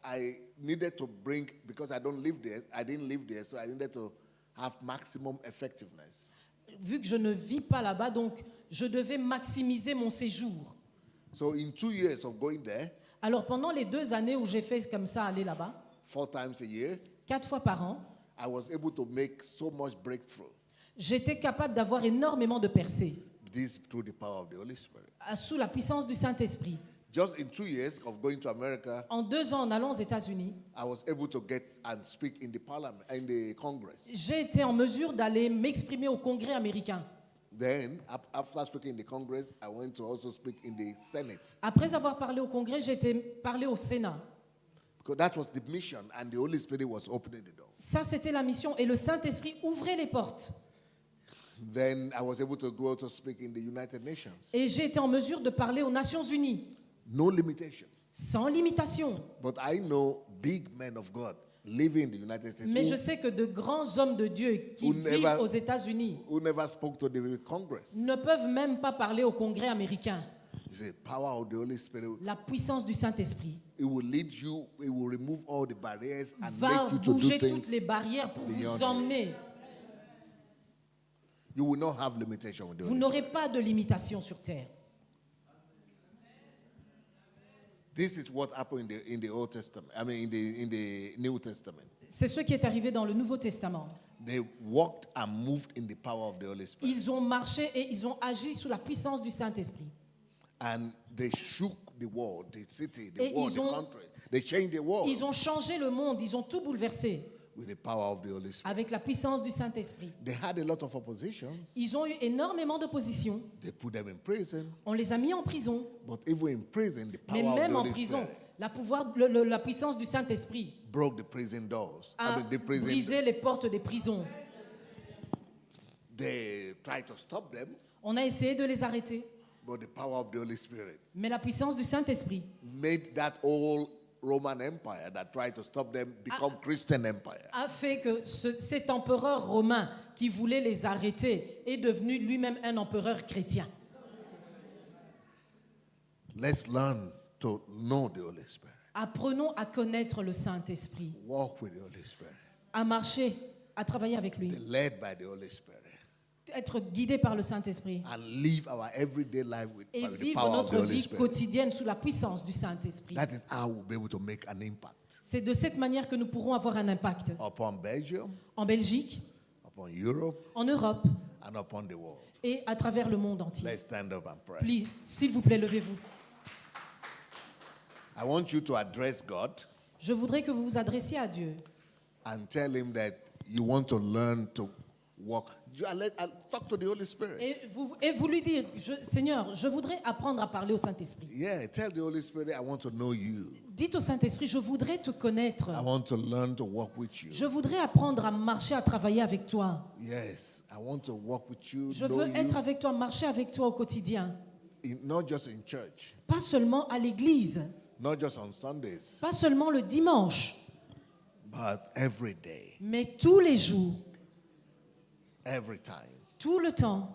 I needed to bring, because I didn't live there, so I needed to have maximum effectiveness. Vu que je ne vis pas là-bas, donc je devais maximiser mon séjour. So in 2 years of going there, Alors pendant les 2 années où j'ai fait comme ça, aller là-bas, 4 times a year, 4 fois par an, I was able to make so much breakthrough. j'étais capable d'avoir énormément de percées This through the power of the Holy Spirit. sous la puissance du Saint-Esprit. Just in 2 years of going to America, En 2 ans, en allant aux États-Unis, I was able to get and speak in the parliament, in the Congress. j'ai été en mesure d'aller m'exprimer au Congrès américain. Then, after speaking in the Congress, I went to also speak in the Senate. Après avoir parlé au Congrès, j'ai été parler au Sénat. Because that was the mission, and the Holy Spirit was opening the door. Ça, c'était la mission. Et le Saint-Esprit ouvrait les portes. Then I was able to go to speak in the United Nations. Et j'ai été en mesure de parler aux Nations Unies, No limitation. sans limitation. But I know big men of God living in the United States Mais je sais que de grands hommes de Dieu qui vivent aux États-Unis who never spoke to the Congress. ne peuvent même pas parler au Congrès américain. You see, power of the Holy Spirit, La puissance du Saint-Esprit it will lead you, it will remove all the barriers and va make you to do bouger toutes things. les barrières pour beyond vous you. emmener. You will not have limitation with the Vous Holy n'aurez Spirit. pas de limitation sur terre. This is what happened in the Old Testament. I mean, in the New Testament. C'est ce qui est arrivé dans le Nouveau Testament. They walked and moved in the power of the Holy Spirit. Ils ont marché et ils ont agi sous la puissance du Saint-Esprit. And they shook the world, the city, the Et world, ils the ont- country. They changed the world Ils ont changé le monde, ils ont tout bouleversé with the power of the Holy Spirit. avec la puissance du Saint-Esprit. They had a lot of oppositions. Ils ont eu énormément d'opposition. They put them in prison. On les a mis en prison. But even in prison, the Mais power of the même en Holy prison, Spirit la puissance du Saint-Esprit broke the prison doors. a the prison. brisé les portes des prisons. They tried to stop them, On a essayé de les arrêter. but the power of the Holy Spirit Mais la puissance du Saint-Esprit made that whole Roman Empire that tried to stop them become Christian empire. a fait que cet empereur romain qui voulait les arrêter est devenu lui-même un empereur chrétien. Let's learn to know the Holy Spirit. Apprenons à connaître le Saint-Esprit, Walk with the Holy Spirit. à marcher, à travailler avec lui, Be led by the Holy Spirit. être guidé par le Saint-Esprit And live our everyday life et by the vivre power of the notre Holy vie Spirit. quotidienne sous la puissance du Saint-Esprit. That is how we'll be able to make an impact C'est de cette manière que nous pourrons avoir un impact upon Belgium, en Belgique, upon Europe, en Europe and upon the world. et à travers le monde entier. Let's stand up and pray. Please, s'il vous plaît, levez-vous. I want you to address God Je voudrais que vous vous adressiez à Dieu and tell him that you want to learn to walk. I'll talk to the Holy Spirit. et vous lui dire, Seigneur, je voudrais apprendre à parler au Saint-Esprit. Yeah, tell the Holy Spirit, I want to know you. Dites au Saint-Esprit, je voudrais te connaître. I want to learn to walk with you. Je voudrais apprendre à marcher, à travailler avec toi. Yes, I want to walk with you. Je know veux être you, avec toi, marcher avec toi au quotidien. not just in church, Pas seulement à l'église, not just on Sundays, pas seulement le dimanche, but every day, mais tous les jours, every time. tout le temps.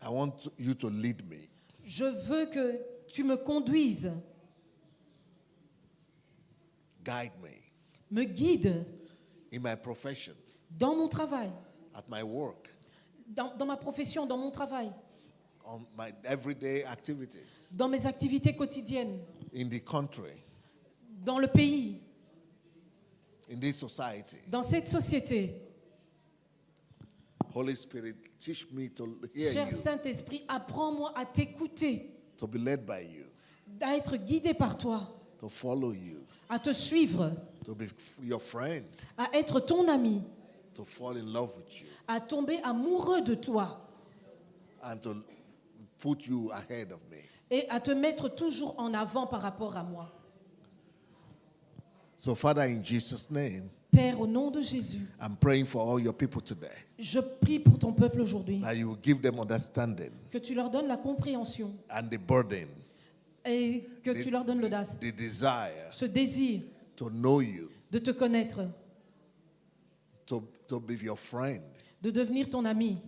I want you to lead me. Je veux que tu me conduises, Guide me me guides in my profession, dans mon travail, at my work, dans ma profession, dans mon travail, on my everyday activities, dans mes activités quotidiennes, in the country, dans le pays, in this society. dans cette société. Holy Spirit, teach me to hear Cher you, Saint-Esprit, apprends-moi à t'écouter, to be led by you, à être guidé par toi, to follow you, à te suivre, to be your friend, à être ton ami, to fall in love with you, à tomber amoureux de toi and to put you ahead of me. et à te mettre toujours en avant par rapport à moi. So, Father, in Jesus' name, Père, au nom de Jésus, I'm praying for all your people today, je prie pour ton peuple aujourd'hui, that you will give them understanding que tu leur donnes la compréhension and the burden, et que tu leur donnes l'audace, the desire ce désir to know you, de te connaître, to be your friend, de devenir ton ami,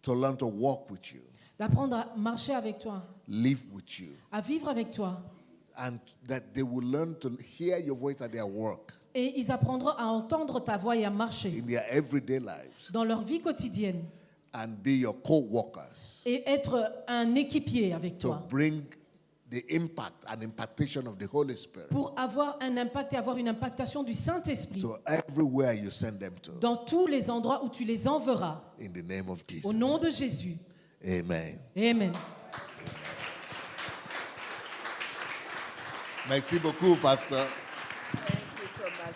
to learn to walk with you, d'apprendre à marcher avec toi, live with you, à vivre avec toi. and that they will learn to hear your voice at their work, Et ils apprendront à entendre ta voix et à marcher in their everyday lives, dans leur vie quotidienne and be your co-workers, et être un équipier avec to toi bring the impact and impartation of the Holy Spirit pour avoir un impact et avoir une impactation du Saint-Esprit to everywhere you send them to. dans tous les endroits où tu les enverras. In the name of Jesus. Au nom de Jésus. Amen. Amen. Merci beaucoup, Pasteur.